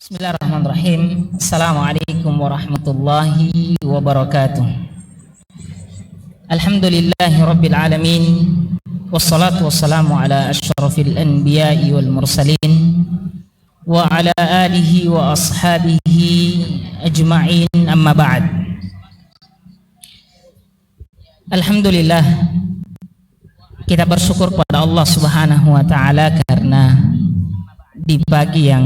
Bismillahirrahmanirrahim. Assalamualaikum warahmatullahi wabarakatuh. Alhamdulillahi rabbil alamin. Wassalatu wassalamu ala asyrafil anbiya'i wal mursalin wa ala alihi wa ashabihi ajma'in, amma ba'd. Alhamdulillah, kita bersyukur pada Allah Subhanahu wa taala karena di pagi yang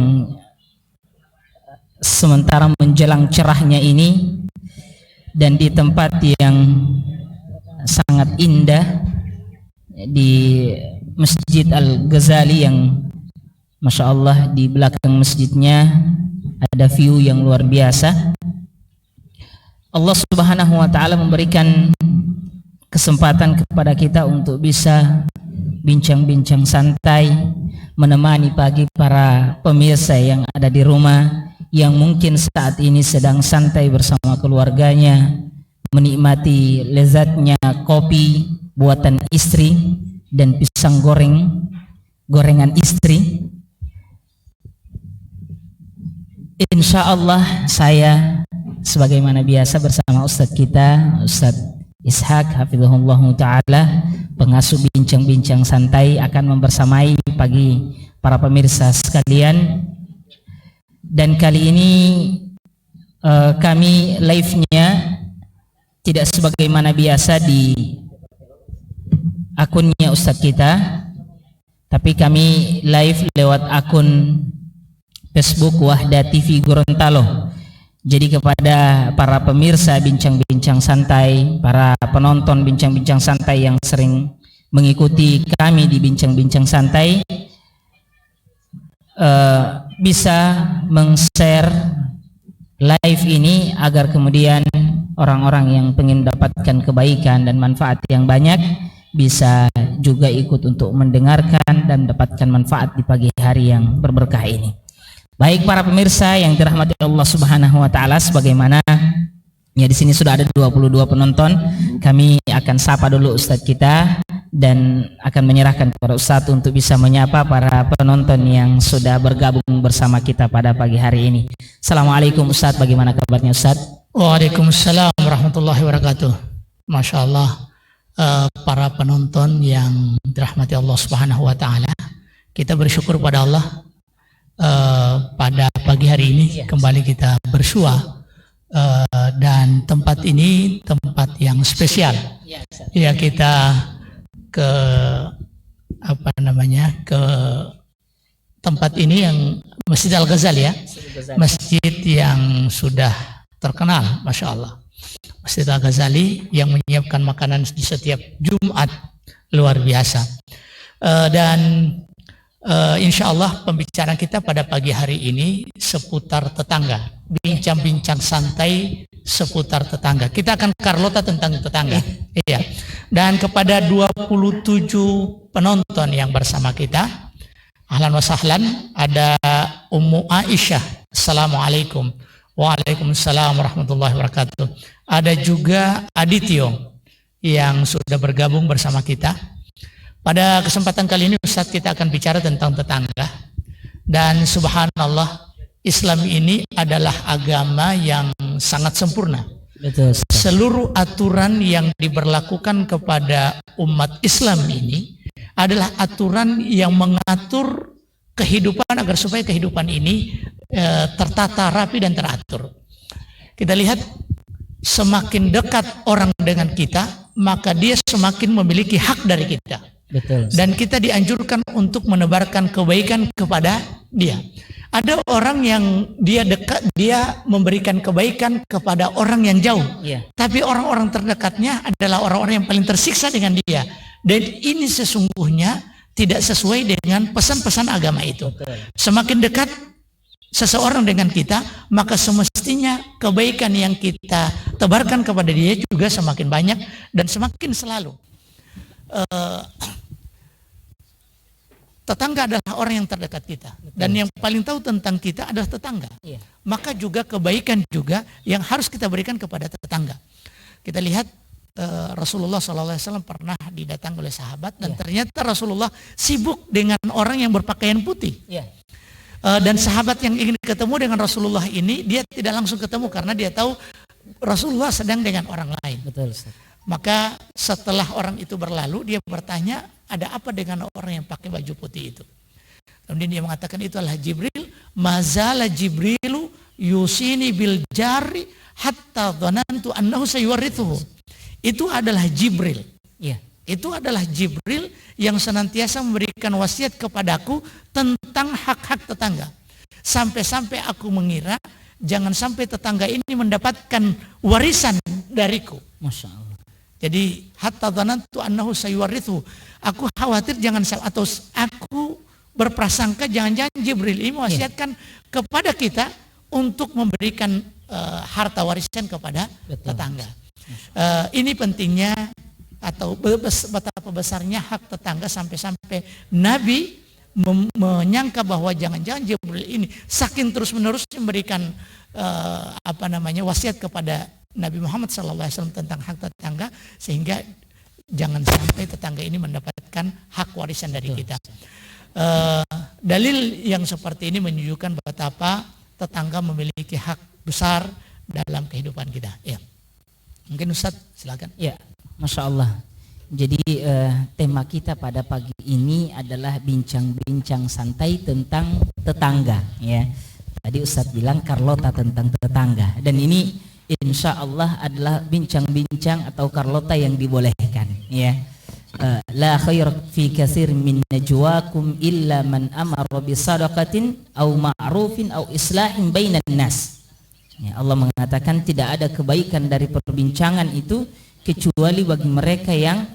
sementara menjelang cerahnya ini dan di tempat yang sangat indah di Masjid Al-Ghazali yang Masya Allah di belakang masjidnya ada view yang luar biasa. Allah Subhanahu wa taala memberikan kesempatan kepada kita untuk bisa bincang-bincang santai, menemani pagi para pemirsa yang ada di rumah, yang mungkin saat ini sedang santai bersama keluarganya, menikmati lezatnya kopi buatan istri dan pisang gorengan istri. Insya Allah saya sebagaimana biasa bersama Ustadz kita, Ustadz Ishaq hafizahullah ta'ala, pengasuh bincang-bincang santai, akan membersamai pagi para pemirsa sekalian. Dan kali ini kami live-nya tidak sebagaimana biasa di akunnya Ustadz kita, tapi kami live lewat akun Facebook Wahda TV Gorontalo. Jadi kepada para pemirsa bincang-bincang santai, para penonton bincang-bincang santai yang sering mengikuti kami di bincang-bincang santai, bisa meng-share live ini agar kemudian orang-orang yang ingin mendapatkan kebaikan dan manfaat yang banyak bisa juga ikut untuk mendengarkan dan mendapatkan manfaat di pagi hari yang berberkah ini. Baik para pemirsa yang dirahmati Allah Subhanahu wa taala, sebagaimana ya di sini sudah ada 22 penonton, kami akan sapa dulu Ustadz kita dan akan menyerahkan kepada Ustadz untuk bisa menyapa para penonton yang sudah bergabung bersama kita pada pagi hari ini. Assalamualaikum Ustadz, bagaimana kabarnya Ustadz? Waalaikumsalam warahmatullahi wabarakatuh. Masya Allah, para penonton yang dirahmati Allah Subhanahu wa taala, kita bersyukur pada Allah pada pagi hari ini kembali kita bersua, dan tempat ini tempat yang spesial. Ya, kita ke tempat ini yang Masjid Al-Ghazali ya, masjid yang sudah terkenal, Masya Allah. Masjid Al-Ghazali yang menyiapkan makanan di setiap Jumat, luar biasa. Dan insya Allah pembicaraan kita pada pagi hari ini seputar tetangga, bincang-bincang santai seputar tetangga. Kita akan karlota tentang tetangga. Iya. Dan kepada 27 penonton yang bersama kita, ahlan wa sahlan, ada Ummu Aisyah. Assalamualaikum. Waalaikumsalam warahmatullahi wabarakatuh. Ada juga Adityo yang sudah bergabung bersama kita. Pada kesempatan kali ini Ustadz kita akan bicara tentang tetangga. Dan subhanallah, Islam ini adalah agama yang sangat sempurna. Betul. Seluruh aturan yang diberlakukan kepada umat Islam ini adalah aturan yang mengatur kehidupan agar supaya kehidupan ini tertata rapi dan teratur. Kita lihat, semakin dekat orang dengan kita, maka dia semakin memiliki hak dari kita. Betul. Dan kita dianjurkan untuk menebarkan kebaikan kepada dia. Ada orang yang dia dekat, dia memberikan kebaikan kepada orang yang jauh. Tapi orang-orang terdekatnya adalah orang-orang yang paling tersiksa dengan dia. Dan ini sesungguhnya tidak sesuai dengan pesan-pesan agama itu. Semakin dekat seseorang dengan kita, maka semestinya kebaikan yang kita tebarkan kepada dia juga semakin banyak dan semakin selalu. Tetangga adalah orang yang terdekat kita. Dan yang paling tahu tentang kita adalah tetangga. Maka juga kebaikan juga yang harus kita berikan kepada tetangga. Kita lihat Rasulullah SAW pernah didatangi oleh sahabat dan ternyata Rasulullah sibuk dengan orang yang berpakaian putih. Dan sahabat yang ingin ketemu dengan Rasulullah ini, dia tidak langsung ketemu karena dia tahu Rasulullah sedang dengan orang lain. Betul, Ustaz. Maka setelah orang itu berlalu, dia bertanya, ada apa dengan orang yang pakai baju putih itu? Kemudian dia mengatakan itu adalah Jibril. Mazala Jibrilu yusini bil jari hatta dhanantu annahu sayuwarithuhu. Itu adalah Jibril. Iya. Itu adalah Jibril yang senantiasa memberikan wasiat kepadaku tentang hak-hak tetangga. Sampai-sampai aku mengira jangan sampai tetangga ini mendapatkan warisan dariku. Masya Allah. Jadi hatta dhanantu annahu sayuwarithu. Aku khawatir jangan, atau aku berprasangka jangan-jangan Jibril ini mewasiatkan kepada kita untuk memberikan harta warisan kepada tetangga. Ini pentingnya atau betapa besarnya hak tetangga sampai-sampai Nabi menyangka bahwa jangan-jangan Jibril ini saking terus-menerus memberikan wasiat kepada Nabi Muhammad SAW tentang hak tetangga, sehingga jangan sampai tetangga ini mendapatkan hak warisan dari kita. Dalil yang seperti ini menunjukkan betapa tetangga memiliki hak besar dalam kehidupan kita. Ya, mungkin Ustaz silakan. Ya, Masya Allah. Jadi tema kita pada pagi ini adalah bincang-bincang santai tentang tetangga. Ya, tadi Ustaz bilang Carlota tentang tetangga, dan ini insya Allah adalah bincang-bincang atau Carlota yang dibolehkan. Ya, la khair fi katsir min najwakum illa man amara bi sadaqatin aw ma'rufin aw islahin bainan nas. Ya, Allah mengatakan tidak ada kebaikan dari perbincangan itu kecuali bagi mereka yang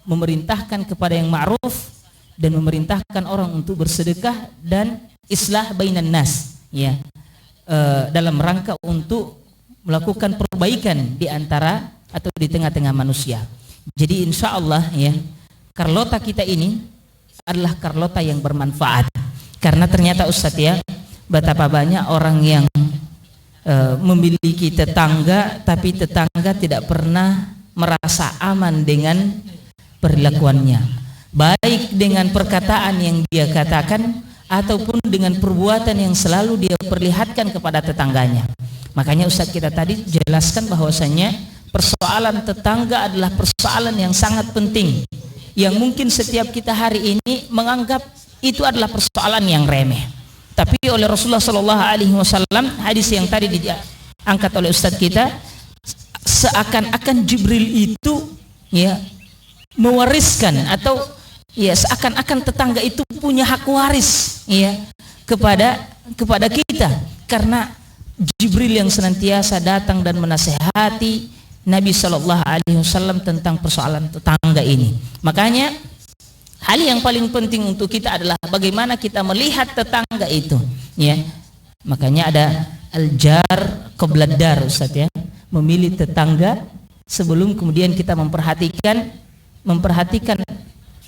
memerintahkan kepada yang ma'ruf dan memerintahkan orang untuk bersedekah dan islah bainan nas, ya, dalam rangka untuk melakukan perbaikan di antara atau di tengah-tengah manusia. Jadi insya Allah, ya, Carlota kita ini adalah Carlota yang bermanfaat, karena ternyata Ustadz, ya, betapa banyak orang yang memiliki tetangga tapi tetangga tidak pernah merasa aman dengan perilakuannya, baik dengan perkataan yang dia katakan ataupun dengan perbuatan yang selalu dia perlihatkan kepada tetangganya. Makanya Ustadz kita tadi jelaskan bahwasanya persoalan tetangga adalah persoalan yang sangat penting, yang mungkin setiap kita hari ini menganggap itu adalah persoalan yang remeh. Tapi oleh Rasulullah SAW, hadis yang tadi diangkat oleh Ustadz kita, seakan-akan Jibril itu, ya, mewariskan atau, ya, seakan-akan tetangga itu punya hak waris, ya, kepada kita, karena Jibril yang senantiasa datang dan menasehati Nabi SAW tentang persoalan tetangga ini. Makanya hal yang paling penting untuk kita adalah bagaimana kita melihat tetangga itu, ya. Makanya ada al-jar qoblad dar, Ustaz, ya, memilih tetangga sebelum kemudian kita memperhatikan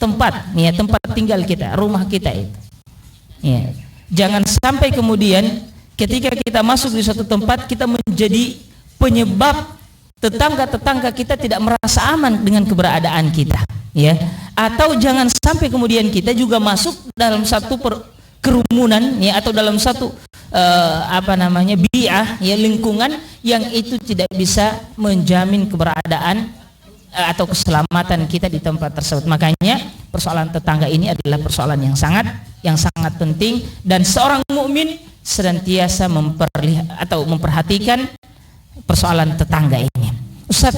tempat, ya, tempat tinggal kita, rumah kita itu, ya. Jangan sampai kemudian ketika kita masuk di suatu tempat kita menjadi penyebab tetangga-tetangga kita tidak merasa aman dengan keberadaan kita, ya. Atau jangan sampai kemudian kita juga masuk dalam satu kerumunan, ya, atau dalam satu bi'ah, ya, lingkungan yang itu tidak bisa menjamin keberadaan atau keselamatan kita di tempat tersebut. Makanya persoalan tetangga ini adalah persoalan yang sangat penting, dan seorang mukmin senantiasa memperhatikan persoalan tetangga ini. Ustaz,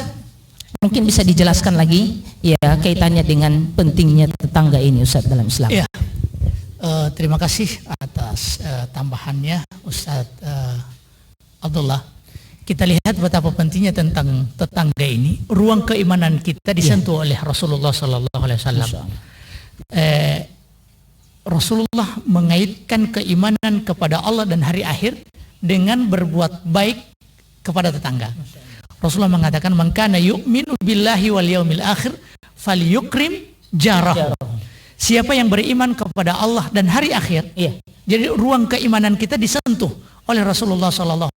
mungkin bisa dijelaskan lagi, ya, kaitannya dengan pentingnya tetangga ini, Ustaz, dalam Islam. Ya, terima kasih atas tambahannya, Ustaz Abdullah. Kita lihat betapa pentingnya tentang tetangga ini. Ruang keimanan kita disentuh oleh Rasulullah SAW. Rasulullah mengaitkan keimanan kepada Allah dan hari akhir dengan berbuat baik kepada tetangga. Rasulullah mengatakan, "Man kana yu'minu billahi wal yaumil akhir falyukrim jarahu." Siapa yang beriman kepada Allah dan hari akhir, iya. Jadi ruang keimanan kita disentuh oleh Rasulullah SAW,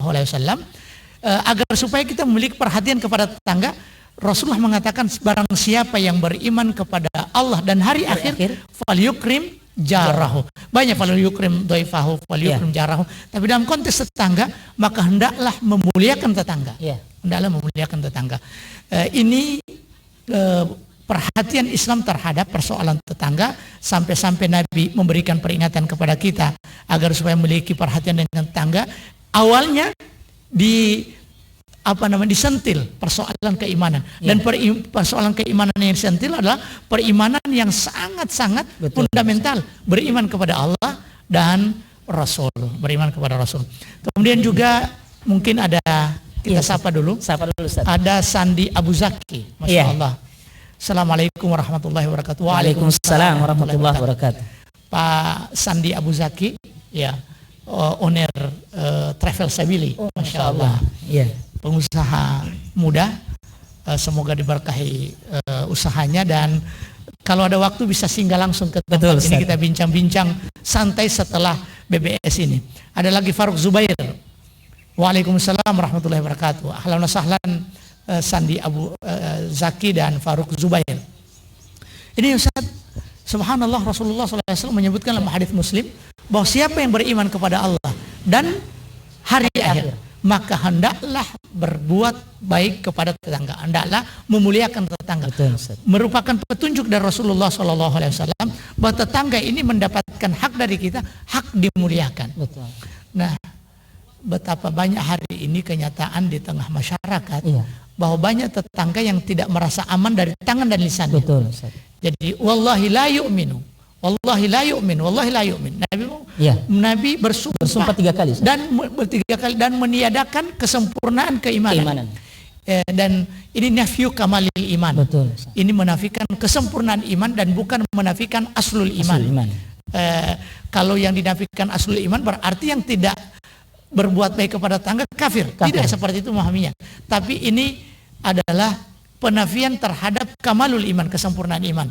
agar supaya kita memiliki perhatian kepada tetangga. Rasulullah mengatakan, barang siapa yang beriman kepada Allah dan hari akhir falyukrim jarahu. Banyak fal yukrim dhaifahu wal yukrim jarahu. Tapi dalam konteks tetangga, maka hendaklah memuliakan tetangga. Hendaklah memuliakan tetangga. Ini perhatian Islam terhadap persoalan tetangga, sampai-sampai Nabi memberikan peringatan kepada kita agar supaya memiliki perhatian dengan tetangga. Awalnya disentil persoalan keimanan, dan persoalan keimanan yang disentil adalah perimanan yang sangat-sangat fundamental, beriman kepada Allah dan Rasul, beriman kepada Rasul. Kemudian juga mungkin ada, kita sapa dulu Ustaz. Ada Sandi Abu Zaki, Masya Allah. Assalamualaikum warahmatullahi wabarakatuh. Waalaikumsalam warahmatullahi wabarakatuh. Pak Sandi Abu Zaki, owner Travel Sabili, Masya Allah. Pengusaha muda, semoga diberkahi usahanya, dan kalau ada waktu bisa singgah langsung ke tempat ini, kita bincang-bincang santai setelah BBS ini. Ada lagi Faruk Zubair. Waalaikumsalam warahmatullahi wabarakatuh. Ahlan wa sahlan Sandi Abu Zaki dan Faruk Zubair. Ini Ustaz, subhanallah, Rasulullah SAW menyebutkan dalam hadis Muslim bahwa siapa yang beriman kepada Allah dan hari akhir, maka hendaklah berbuat baik kepada tetangga, hendaklah memuliakan tetangga. Merupakan petunjuk dari Rasulullah SAW bahwa tetangga ini mendapatkan hak dari kita, hak dimuliakan. Nah, betapa banyak hari ini kenyataan di tengah masyarakat bahwa banyak tetangga yang tidak merasa aman dari tangan dan lisannya. Jadi wallahi la yu'minu, wallahi la yu'min, wallahi la yu'min. Nabi bersumpah 3 kali dan meniadakan kesempurnaan keimanan. Dan ini nafyu kamalil iman. Ini menafikan kesempurnaan iman dan bukan menafikan aslul iman. Kalau yang dinafikan aslul iman berarti yang tidak berbuat baik kepada tetangga kafir. Tidak seperti itu memahaminya. Tapi ini adalah penafian terhadap kamalul iman, kesempurnaan iman.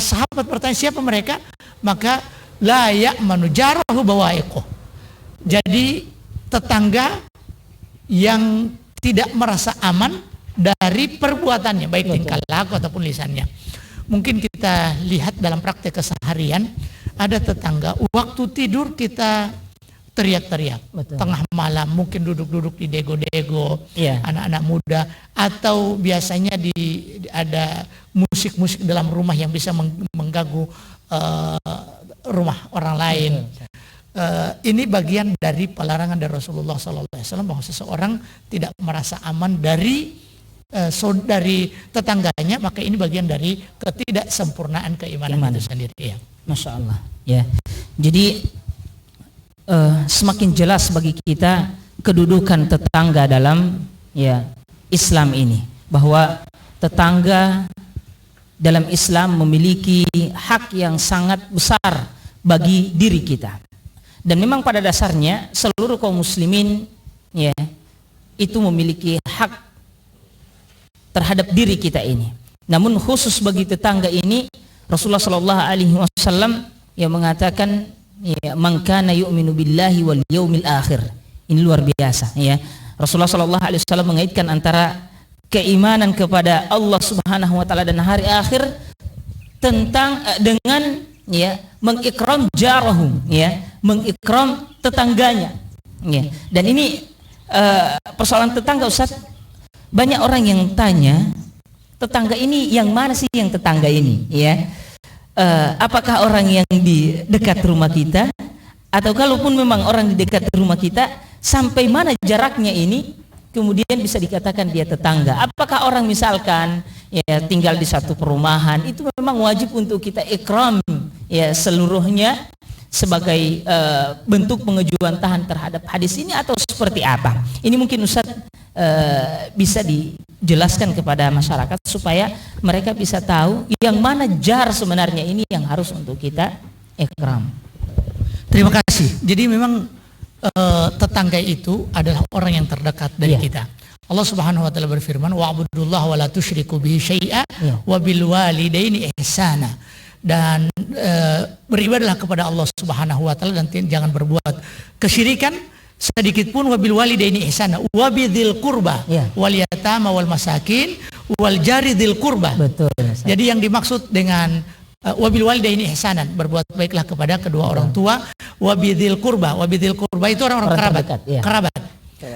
Sahabat bertanya siapa mereka, maka la ya'manu jarahu bawa'iquh. Jadi tetangga yang tidak merasa aman dari perbuatannya, baik tingkah laku ataupun lisannya. Mungkin kita lihat dalam praktek keseharian, ada tetangga waktu tidur kita teriak-teriak, tengah malam mungkin duduk-duduk di dego-dego, anak-anak muda, atau biasanya ada musik-musik dalam rumah yang bisa mengganggu rumah orang lain. Ini bagian dari pelarangan dari Rasulullah SAW bahwa seseorang tidak merasa aman dari tetangganya, maka ini bagian dari ketidaksempurnaan keimanan itu sendiri. Masya Allah. Jadi semakin jelas bagi kita kedudukan tetangga dalam Islam ini, bahwa tetangga dalam Islam memiliki hak yang sangat besar bagi diri kita. Dan memang pada dasarnya seluruh kaum muslimin itu memiliki hak terhadap diri kita ini. Namun khusus bagi tetangga ini, Rasulullah SAW yang mengatakan man kana yu'minu billahi wal yaumil akhir. Ini luar biasa Rasulullah SAW mengaitkan antara keimanan kepada Allah Subhanahu wa taala dan hari akhir dengan mengikram jarahum, mengikram tetangganya. Dan ini persoalan tetangga, Ustaz. Banyak orang yang tanya, tetangga ini yang mana sih yang tetangga ini? Apakah orang yang di dekat rumah kita, atau kalaupun memang orang di dekat rumah kita, sampai mana jaraknya ini kemudian bisa dikatakan dia tetangga? Apakah orang misalkan tinggal di satu perumahan, itu memang wajib untuk kita ikram seluruhnya sebagai bentuk pengejuan tahan terhadap hadis ini, atau seperti apa? Ini mungkin Ustaz bisa dijelaskan kepada masyarakat supaya mereka bisa tahu yang mana jar sebenarnya ini yang harus untuk kita ikram. Terima kasih. Jadi memang tetangga itu adalah orang yang terdekat dari kita. Allah Subhanahu wa taala berfirman, wa'budullaha wa la tusyriku bihi syai'a wa bil walidaini ihsana. Dan beribadahlah kepada Allah Subhanahu wa taala dan jangan berbuat kesyirikan sedikit pun, wabil walidaini ihsana wabidzil qurba wal yatama wal masakin wal jari dzil qurba. Betul. Jadi yang dimaksud dengan wabil walidaini ihsanan, berbuat baiklah kepada kedua orang tua, wabidil kurba itu orang-orang kerabat, terdekat, iya. kerabat.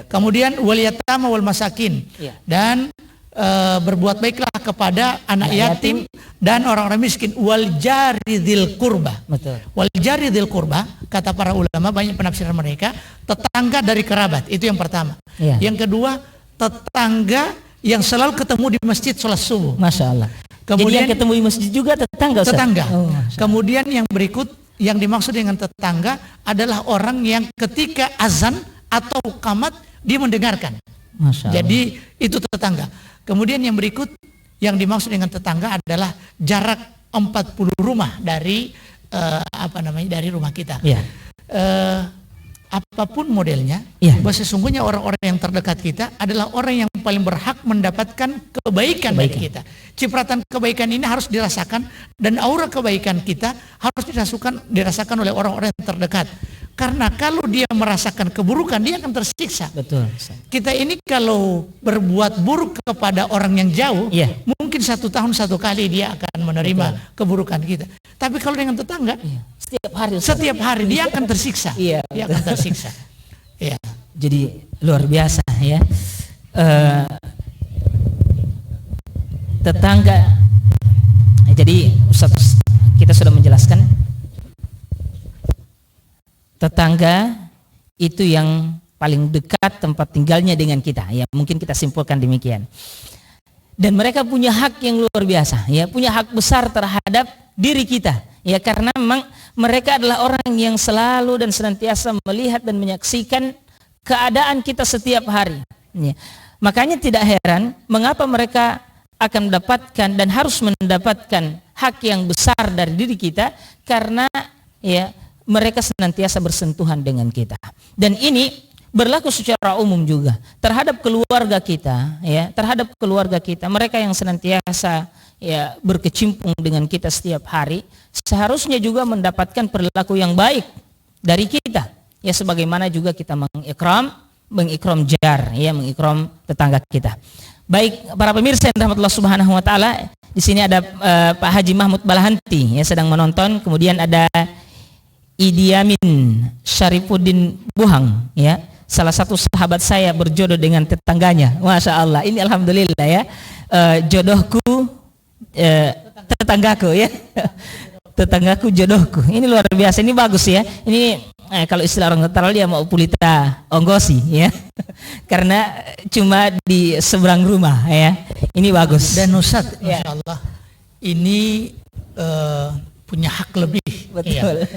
Kemudian wal yatama wal masakin, Iya. dan berbuat baiklah kepada anak yatim dan orang-orang miskin, wal jaridil kurba. Betul. Wal jaridil kurba, kata para ulama, banyak penafsiran mereka, tetangga dari kerabat, itu yang pertama. Iya. Yang kedua, tetangga yang selalu ketemu di masjid sholat subuh. Masya Allah. Jadi Kemudian yang ketemu di masjid juga tetangga, Ustaz? tetangga. Oh, Masya Allah. Kemudian yang berikut, yang dimaksud dengan tetangga adalah orang yang ketika azan atau qamat dia mendengarkan. Masya Allah. Jadi itu tetangga. Kemudian yang berikut, yang dimaksud dengan tetangga adalah jarak 40 rumah dari dari rumah kita. Iya. Apapun modelnya, Iya. bahwa sesungguhnya orang-orang yang terdekat kita adalah orang yang paling berhak mendapatkan kebaikan dari kita. Cipratan kebaikan ini harus dirasakan, dan aura kebaikan kita harus dirasakan oleh orang-orang yang terdekat. Karena kalau dia merasakan keburukan, dia akan tersiksa. Betul, Ustaz. Kita ini kalau berbuat buruk kepada orang yang jauh, Iya. mungkin 1 tahun 1 kali dia akan menerima keburukan kita. Tapi kalau dengan tetangga, Iya. Setiap hari, Ustaz. setiap hari dia akan tersiksa. Iya, Dia akan tersiksa. Iya. Jadi luar biasa ya. Tetangga. Jadi Ustaz, kita sudah menjelaskan tetangga itu yang paling dekat tempat tinggalnya dengan kita. Ya, mungkin kita simpulkan demikian. Dan mereka punya hak yang luar biasa, ya, punya hak besar terhadap diri kita. Ya, karena memang mereka adalah orang yang selalu dan senantiasa melihat dan menyaksikan keadaan kita setiap hari. Ya. Makanya tidak heran mengapa mereka akan mendapatkan dan harus mendapatkan hak yang besar dari diri kita, karena ya mereka senantiasa bersentuhan dengan kita. Dan ini berlaku secara umum juga terhadap keluarga kita, ya, terhadap keluarga kita. Mereka yang senantiasa ya berkecimpung dengan kita setiap hari seharusnya juga mendapatkan perilaku yang baik dari kita. Ya, sebagaimana juga kita mengikram jar, ya, mengikram tetangga kita. Baik para pemirsa yang rahmatullah subhanahu wa taala, di sini ada Pak Haji Mahmud Balahanti ya sedang menonton, kemudian ada Idiamin Syarifuddin Buhang, ya, salah satu sahabat saya berjodoh dengan tetangganya. Masya Allah, ini alhamdulillah ya, jodohku, tetanggaku ya, tetanggaku jodohku. Ini luar biasa, ini bagus ya. Ini kalau istilah orang Taral dia mau pulita onggosi ya, karena cuma di seberang rumah ya. Ini bagus. Dan Ustaz, Masya Allah, ini punya hak lebih. Betul.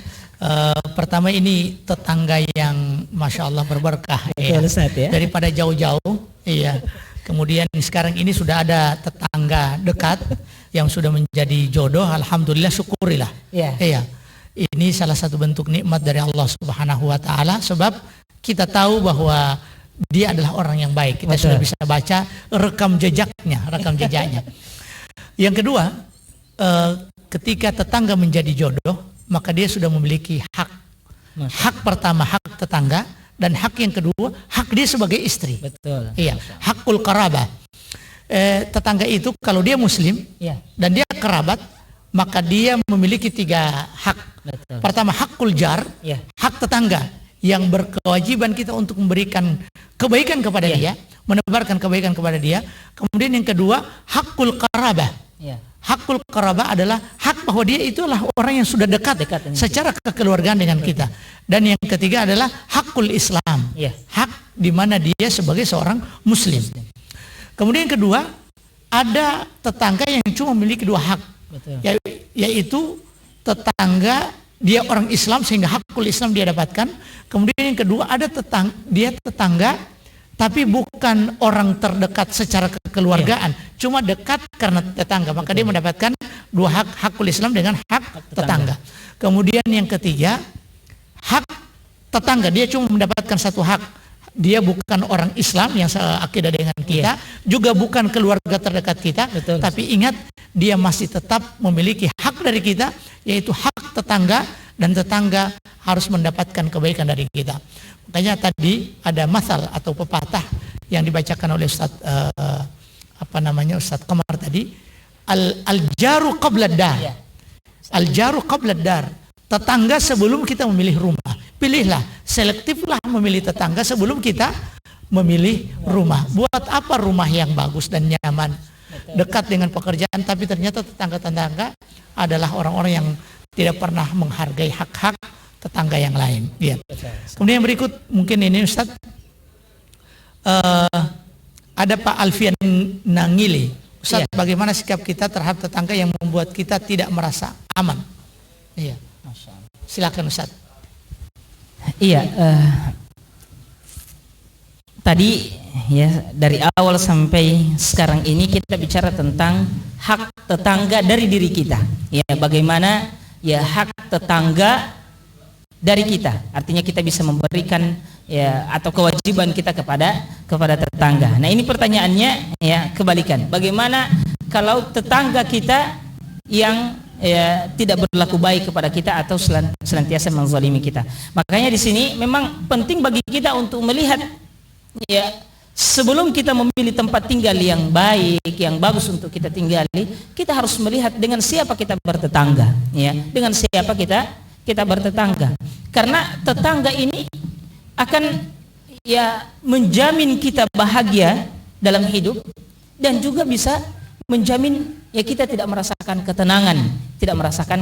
Pertama, ini tetangga yang Masya Allah berberkah, ya. Ustaz, ya. Daripada jauh-jauh, iya. Kemudian sekarang ini sudah ada tetangga dekat yang sudah menjadi jodoh. Alhamdulillah, syukurilah. Iya. Ini salah satu bentuk nikmat dari Allah Subhanahu wa taala, sebab kita tahu bahwa dia adalah orang yang baik. Kita sudah bisa baca rekam jejaknya. Yang kedua, ketika tetangga menjadi jodoh, maka dia sudah memiliki hak. Hak pertama hak tetangga, dan hak yang kedua hak dia sebagai istri. Betul. Iya, hakul qarabah. Tetangga itu kalau dia muslim, ya, dan dia kerabat, maka dia memiliki 3 hak. Betul. Pertama hakul jar, ya, hak tetangga yang berkewajiban kita untuk memberikan kebaikan kepada dia, menebarkan kebaikan kepada dia. Kemudian yang kedua hakul qarabah. ya, Hakul qarabah adalah hak bahwa dia itulah orang yang sudah dekat secara kekeluargaan dengan kita. Dan yang ketiga adalah hakul Islam, ya, hak di mana dia sebagai seorang muslim. Kemudian yang kedua, ada tetangga yang cuma memiliki 2 hak. betul, Yaitu tetangga dia orang Islam sehingga hakul Islam dia dapatkan. Kemudian yang kedua, ada tetangga tapi bukan orang terdekat secara kekeluargaan, cuma dekat karena tetangga, maka dia mendapatkan 2 hak, hakul Islam dengan hak tetangga. Kemudian yang ketiga, hak tetangga dia cuma mendapatkan 1 hak, dia bukan orang Islam yang seakidah dengan kita, juga bukan keluarga terdekat kita. Betul. Tapi ingat, dia masih tetap memiliki hak dari kita, yaitu hak tetangga, dan tetangga harus mendapatkan kebaikan dari kita. Makanya tadi ada masal atau pepatah yang dibacakan oleh Ustaz Ustaz Qamar tadi, al jaru qabla dar. Al-jaru qabla dar. Tetangga sebelum kita memilih rumah. Pilihlah, selektiflah memilih tetangga sebelum kita memilih rumah. Buat apa rumah yang bagus dan nyaman, dekat dengan pekerjaan, tapi ternyata tetangga-tetangga adalah orang-orang yang tidak pernah menghargai hak-hak tetangga yang lain. Ya. Kemudian yang berikut, mungkin ini Ustaz, ada Pak Alfian Nangili. Ustaz, bagaimana sikap kita terhadap tetangga yang membuat kita tidak merasa aman? Iya. Silakan Ustaz. Iya, tadi ya dari awal sampai sekarang ini kita bicara tentang hak tetangga dari diri kita. Ya, bagaimana ya hak tetangga dari kita. Artinya kita bisa memberikan ya atau kewajiban kita kepada tetangga. Nah, ini pertanyaannya ya kebalikan. Bagaimana kalau tetangga kita yang ya tidak berlaku baik kepada kita atau senantiasa menzalimi kita. Makanya di sini memang penting bagi kita untuk melihat ya sebelum kita memilih tempat tinggal yang baik, yang bagus untuk kita tinggali, kita harus melihat dengan siapa kita bertetangga, ya. Dengan siapa kita bertetangga. Karena tetangga ini akan ya menjamin kita bahagia dalam hidup dan juga bisa menjamin ya kita tidak merasakan ketenangan, tidak merasakan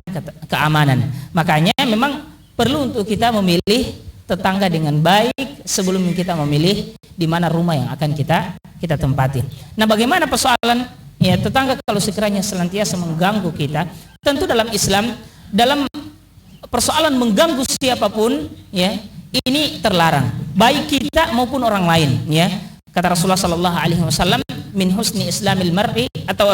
keamanan. Makanya memang perlu untuk kita memilih tetangga dengan baik sebelum kita memilih di mana rumah yang akan kita tempati. Nah, bagaimana persoalan ya tetangga kalau sekiranya senantiasa mengganggu kita? Tentu dalam Islam, dalam persoalan mengganggu siapapun ya ini terlarang, baik kita maupun orang lain, ya. Kata Rasulullah sallallahu alaihi wasallam, min husni islamil mar'i atau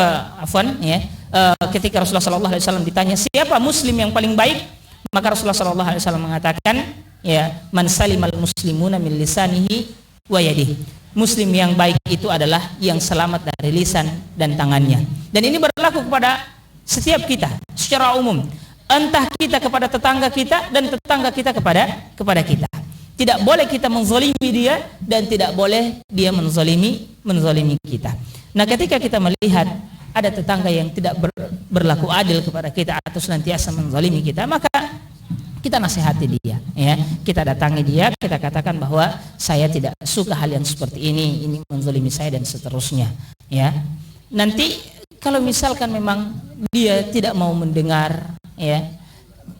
ketika Rasulullah sallallahu alaihi wasallam ditanya siapa muslim yang paling baik, maka Rasulullah sallallahu alaihi wasallam mengatakan, ya, man salimal muslimuna min lisanihi wa yadihi. Muslim yang baik itu adalah yang selamat dari lisan dan tangannya. Dan ini berlaku kepada setiap kita secara umum. Entah kita kepada tetangga kita dan tetangga kita kepada kita. Tidak boleh kita menzalimi dia dan tidak boleh dia menzalimi kita. Nah, ketika kita melihat ada tetangga yang tidak berlaku adil kepada kita atau senantiasa menzalimi kita, maka kita nasihati dia, ya. Kita datangi dia, kita katakan bahwa saya tidak suka hal yang seperti ini menzalimi saya dan seterusnya, ya. Nanti kalau misalkan memang dia tidak mau mendengar, ya,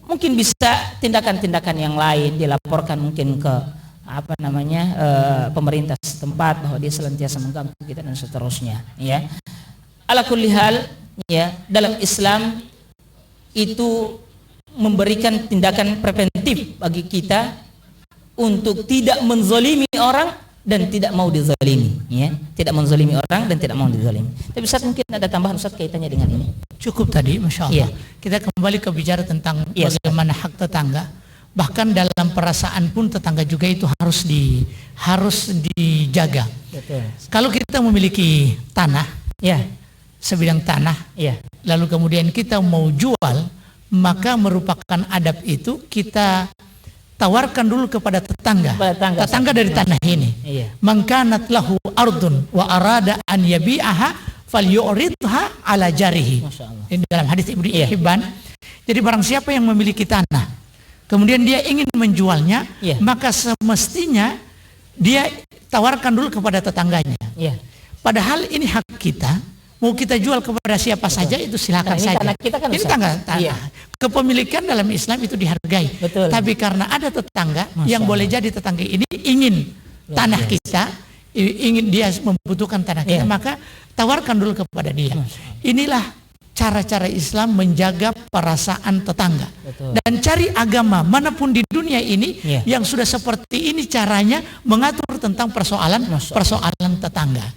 mungkin bisa tindakan-tindakan yang lain, dilaporkan mungkin ke pemerintah setempat bahwa dia senantiasa mengganggu kita dan seterusnya, ya. Ala kulli hal, ya, dalam Islam itu memberikan tindakan preventif bagi kita untuk tidak menzalimi orang dan tidak mau dizalimi, ya. Tidak menzalimi orang dan tidak mau dizalimi. Tapi Ustaz, mungkin ada tambahan Ustaz kaitannya dengan ini. Cukup tadi, Masya Allah. Kita kembali ke bicara tentang bagaimana hak tetangga. Bahkan dalam perasaan pun tetangga juga itu harus dijaga. Betul. Kalau kita memiliki tanah, ya, sebidang tanah, ya, lalu kemudian kita mau jual, maka merupakan adab itu kita tawarkan dulu kepada tetangga dari tanah ini. Man kanat lahu ardun wa arada an yabi'aha falyu'ridha ala jarihi. Ini dalam hadis Ibnu Hibban. Jadi barang siapa yang memiliki tanah, kemudian dia ingin menjualnya, maka semestinya dia tawarkan dulu kepada tetangganya. Padahal ini hak kita. Mau kita jual kepada siapa saja itu silakan saja. Ini tanah. Kepemilikan dalam Islam itu dihargai. Betul. Tapi karena ada tetangga yang boleh jadi tetangga ini ingin tanah kita, ingin dia membutuhkan tanah kita, maka tawarkan dulu kepada dia. Inilah cara-cara Islam menjaga perasaan tetangga. Betul. Dan cari agama manapun di dunia ini yang sudah seperti ini caranya mengatur tentang persoalan tetangga.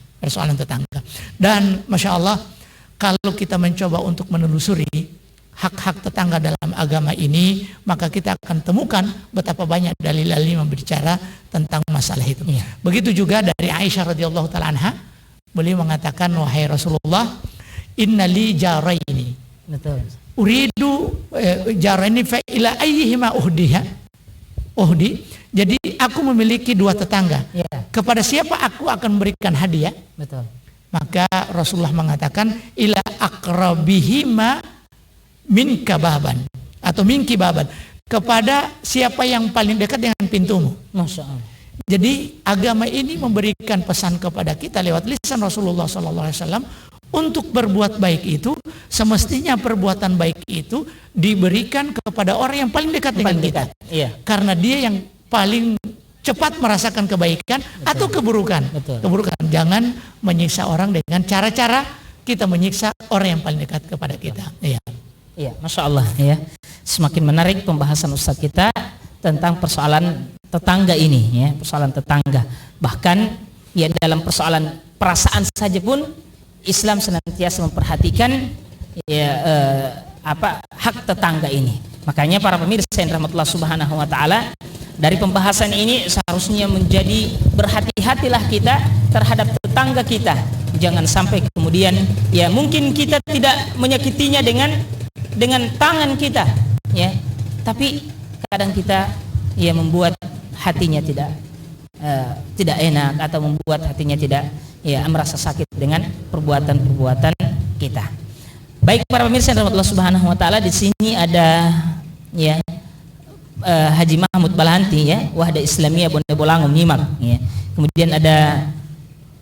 Dan Masya Allah, kalau kita mencoba untuk menelusuri hak-hak tetangga dalam agama ini, maka kita akan temukan betapa banyak dalil-dalil yang berbicara tentang masalah itu. Begitu juga dari Aisyah radhiyallahu taala anha, beliau mengatakan, wahai Rasulullah, innali jaraini. Betul. Uridu jaraini fa ila ayyihima uhdi. Jadi aku memiliki dua tetangga. Kepada siapa aku akan memberikan hadiah? Betul. Maka Rasulullah mengatakan ila aqrabihima minka baban atau minki baban, kepada siapa yang paling dekat dengan pintumu. Masya Allah. Jadi agama ini memberikan pesan kepada kita lewat lisan Rasulullah SAW untuk berbuat baik itu, semestinya perbuatan baik itu diberikan kepada orang yang paling dekat dengan kita. Iya. Karena dia yang paling cepat merasakan kebaikan atau keburukan. Keburukan. Jangan menyiksa orang dengan cara-cara kita menyiksa orang yang paling dekat kepada kita. Iya. Iya, Masya Allah ya. Semakin menarik pembahasan Ustadz kita tentang persoalan tetangga ini ya, persoalan tetangga. Bahkan ya dalam persoalan perasaan saja pun Islam senantiasa memperhatikan ya hak tetangga ini. Makanya para pemirsa yang rahmatullah subhanahu wa ta'ala, dari pembahasan ini seharusnya menjadi berhati-hatilah kita terhadap tetangga kita. Jangan sampai kemudian ya mungkin kita tidak menyakitinya dengan tangan kita ya, tapi kadang kita ya membuat hatinya tidak enak atau membuat hatinya tidak ya merasa sakit dengan perbuatan-perbuatan kita. Baik para pemirsa yang rahmatullah subhanahu wa ta'ala, di sini ada ya Haji Mahmud Balhanti ya, Wahda Islamiyah Bone Bolango Nyimak ya. Kemudian ada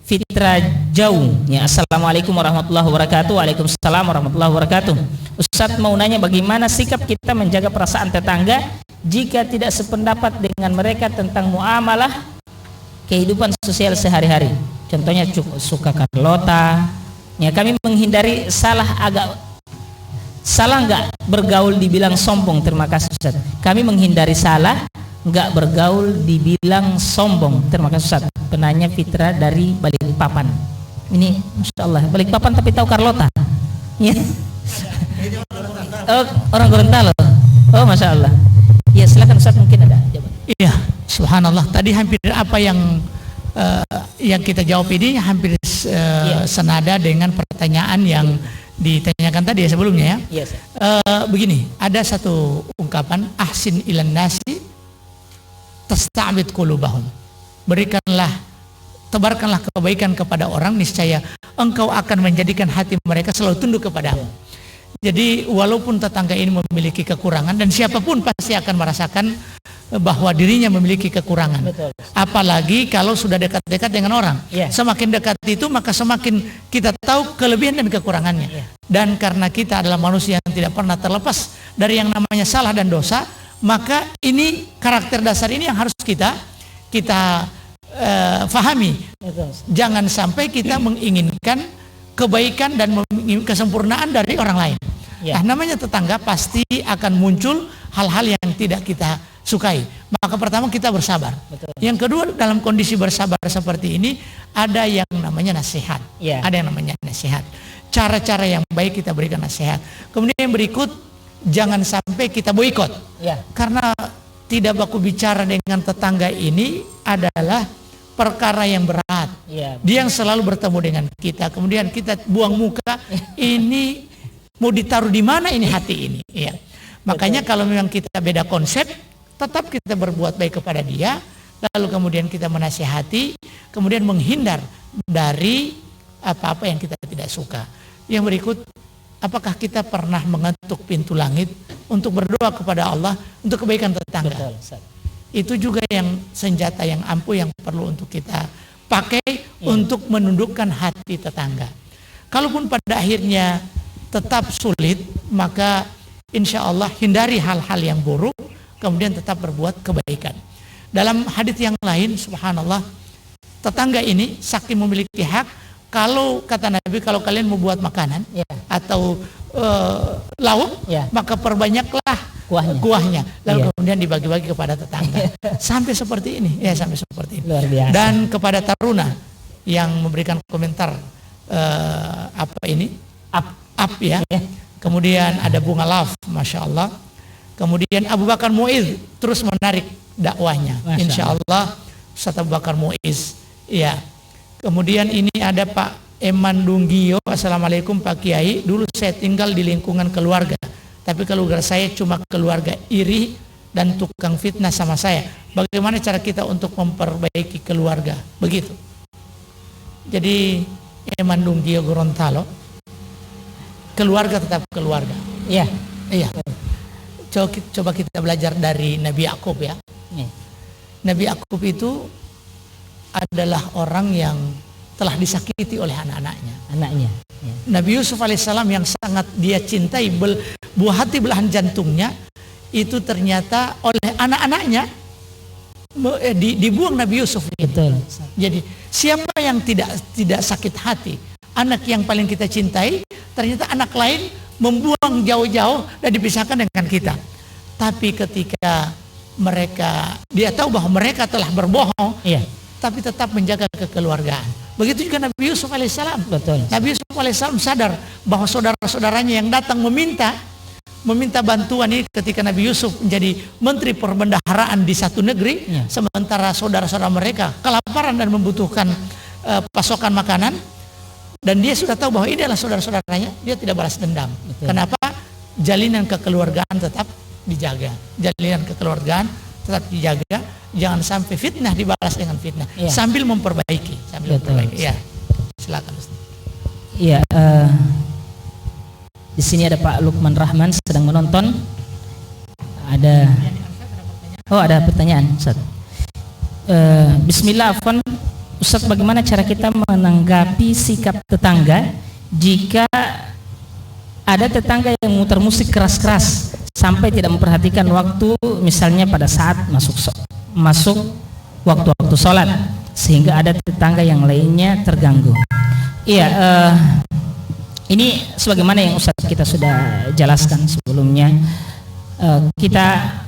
Fitra Jau ya, Assalamualaikum warahmatullahi wabarakatuh. Waalaikumsalam warahmatullahi wabarakatuh. Ustadz mau nanya, bagaimana sikap kita menjaga perasaan tetangga jika tidak sependapat dengan mereka tentang muamalah kehidupan sosial sehari-hari? Contohnya suka karlota ya, kami menghindari salah nggak bergaul dibilang sombong. Terima kasih Ustaz. Kami menghindari salah nggak bergaul dibilang sombong. Terima kasih Ustaz. Penanya Fitra dari Balikpapan. Ini Masya Allah, Balikpapan tapi tahu Carlota ya. Oh, orang Gorontalo. Oh Masya Allah. Ya silakan Ustaz, mungkin ada jawaban. Iya, subhanallah, tadi hampir apa yang kita jawab ini hampir senada dengan pertanyaan yang ditanyakan tadi ya sebelumnya ya. Yes. Begini, ada satu ungkapan, ahsin ilan nasi tasta'bid qulubahum. Tebarkanlah kebaikan kepada orang, niscaya engkau akan menjadikan hati mereka selalu tunduk kepadamu. Jadi walaupun tetangga ini memiliki kekurangan, dan siapapun pasti akan merasakan bahwa dirinya memiliki kekurangan. Betul. Apalagi kalau sudah dekat-dekat dengan orang. Semakin dekat itu maka semakin kita tahu kelebihan dan kekurangannya. Dan karena kita adalah manusia yang tidak pernah terlepas dari yang namanya salah dan dosa, maka ini karakter dasar ini yang harus kita fahami. Jangan sampai kita menginginkan kebaikan dan kesempurnaan dari orang lain. Nah, namanya tetangga pasti akan muncul hal-hal yang tidak kita sukai. Maka pertama kita bersabar. Betul. Yang kedua, dalam kondisi bersabar seperti ini ada yang namanya nasihat. Ada yang namanya nasihat. Cara-cara yang baik kita berikan nasihat. Kemudian yang berikut, jangan sampai kita boikot. Karena tidak baku bicara dengan tetangga ini adalah perkara yang berat. Dia yang selalu bertemu dengan kita, kemudian kita buang muka. Ini mau ditaruh di mana ini hati ini? Makanya kalau memang kita beda konsep, tetap kita berbuat baik kepada dia, lalu kemudian kita menasihati, kemudian menghindar dari apa-apa yang kita tidak suka. Yang berikut, apakah kita pernah mengetuk pintu langit untuk berdoa kepada Allah untuk kebaikan tetangga? Itu juga yang senjata yang ampuh yang perlu untuk kita pakai untuk menundukkan hati tetangga. Kalaupun pada akhirnya tetap sulit, maka insya Allah hindari hal-hal yang buruk, kemudian tetap berbuat kebaikan. Dalam hadits yang lain, subhanallah, tetangga ini saking memiliki hak. Kalau kata Nabi, kalau kalian mau buat makanan atau lauk, maka perbanyaklah kuahnya, lalu kemudian dibagi-bagi kepada tetangga. Sampai seperti ini, sampai seperti ini. Luar biasa. Dan kepada taruna yang memberikan komentar up ya. Kemudian ada Bunga Love, Masya Allah. Kemudian Abu Bakar Muiz terus menarik dakwahnya. Insya Allah Ustaz Abu Bakar Muiz. Kemudian ini ada Pak Eman Dunggio. Assalamualaikum Pak Kiai. Dulu saya tinggal di lingkungan keluarga, tapi keluarga saya cuma keluarga iri dan tukang fitnah sama saya. Bagaimana cara kita untuk memperbaiki keluarga? Begitu. Jadi Eman Dunggio Gorontalo, keluarga tetap keluarga. Iya. Coba kita belajar dari Nabi Yakub ya. Nabi Yakub itu adalah orang yang telah disakiti oleh anaknya. Ya. Nabi Yusuf alaihissalam yang sangat dia cintai, buah hati belahan jantungnya, itu ternyata oleh anak-anaknya dibuang Nabi Yusuf. Betul. Jadi siapa yang tidak sakit hati? Anak yang paling kita cintai, ternyata anak lain membuang jauh-jauh dan dipisahkan dengan kita. Tapi ketika dia tahu bahwa mereka telah berbohong, iya, tapi tetap menjaga kekeluargaan. Begitu juga Nabi Yusuf alaihissalam. Betul. Nabi Yusuf alaihissalam sadar bahwa saudara-saudaranya yang datang meminta bantuan ini ketika Nabi Yusuf menjadi menteri perbendaharaan di satu negeri, sementara saudara-saudara mereka kelaparan dan membutuhkan pasokan makanan, dan dia sudah tahu bahwa ini adalah saudara-saudaranya, dia tidak balas dendam. Betul. Kenapa? Jalinan kekeluargaan tetap dijaga. Jangan sampai fitnah dibalas dengan fitnah, sambil memperbaiki. Ya, silakan Ustaz. Iya, di sini ada Pak Lukman Rahman sedang menonton. Ada pertanyaan, Ustaz. Bismillah, Ustaz, bagaimana cara kita menanggapi sikap tetangga jika ada tetangga yang muter musik keras-keras sampai tidak memperhatikan waktu, misalnya pada saat masuk waktu-waktu sholat, sehingga ada tetangga yang lainnya terganggu. Iya, ini sebagaimana yang Ustaz kita sudah jelaskan sebelumnya, kita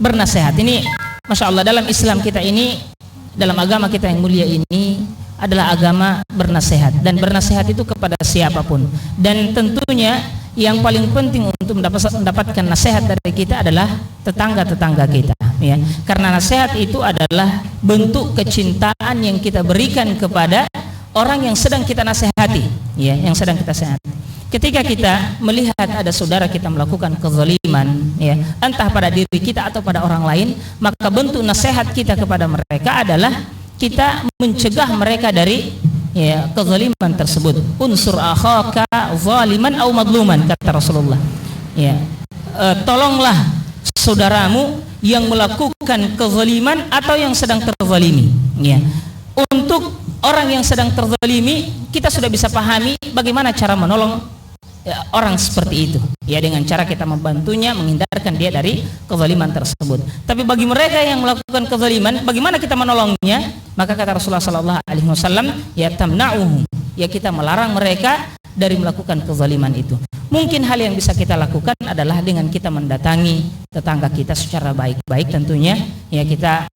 bernasihat. Ini Masya Allah, dalam Islam kita ini, dalam agama kita yang mulia ini adalah agama bernasihat, dan bernasihat itu kepada siapapun. Dan tentunya yang paling penting untuk mendapatkan nasihat dari kita adalah tetangga-tetangga kita, ya. Karena nasihat itu adalah bentuk kecintaan yang kita berikan kepada orang yang sedang kita nasihati, ya, yang sedang kita nasihati. Ketika kita melihat ada saudara kita melakukan kezaliman, ya, entah pada diri kita atau pada orang lain, maka bentuk nasihat kita kepada mereka adalah kita mencegah mereka dari kezaliman tersebut. Unsur akhaka zaliman au madluman, kata Rasulullah. Ya, tolonglah saudaramu yang melakukan kezaliman atau yang sedang terzalimi. Ya. Untuk orang yang sedang terzalimi, kita sudah bisa pahami bagaimana cara menolong orang seperti itu, ya, dengan cara kita membantunya, menghindarkan dia dari kezaliman tersebut. Tapi bagi mereka yang melakukan kezaliman, bagaimana kita menolongnya? Maka kata Rasulullah SAW, ya tamna'uhum, ya, kita melarang mereka dari melakukan kezaliman itu. Mungkin hal yang bisa kita lakukan adalah dengan kita mendatangi tetangga kita secara baik-baik, tentunya, ya, kita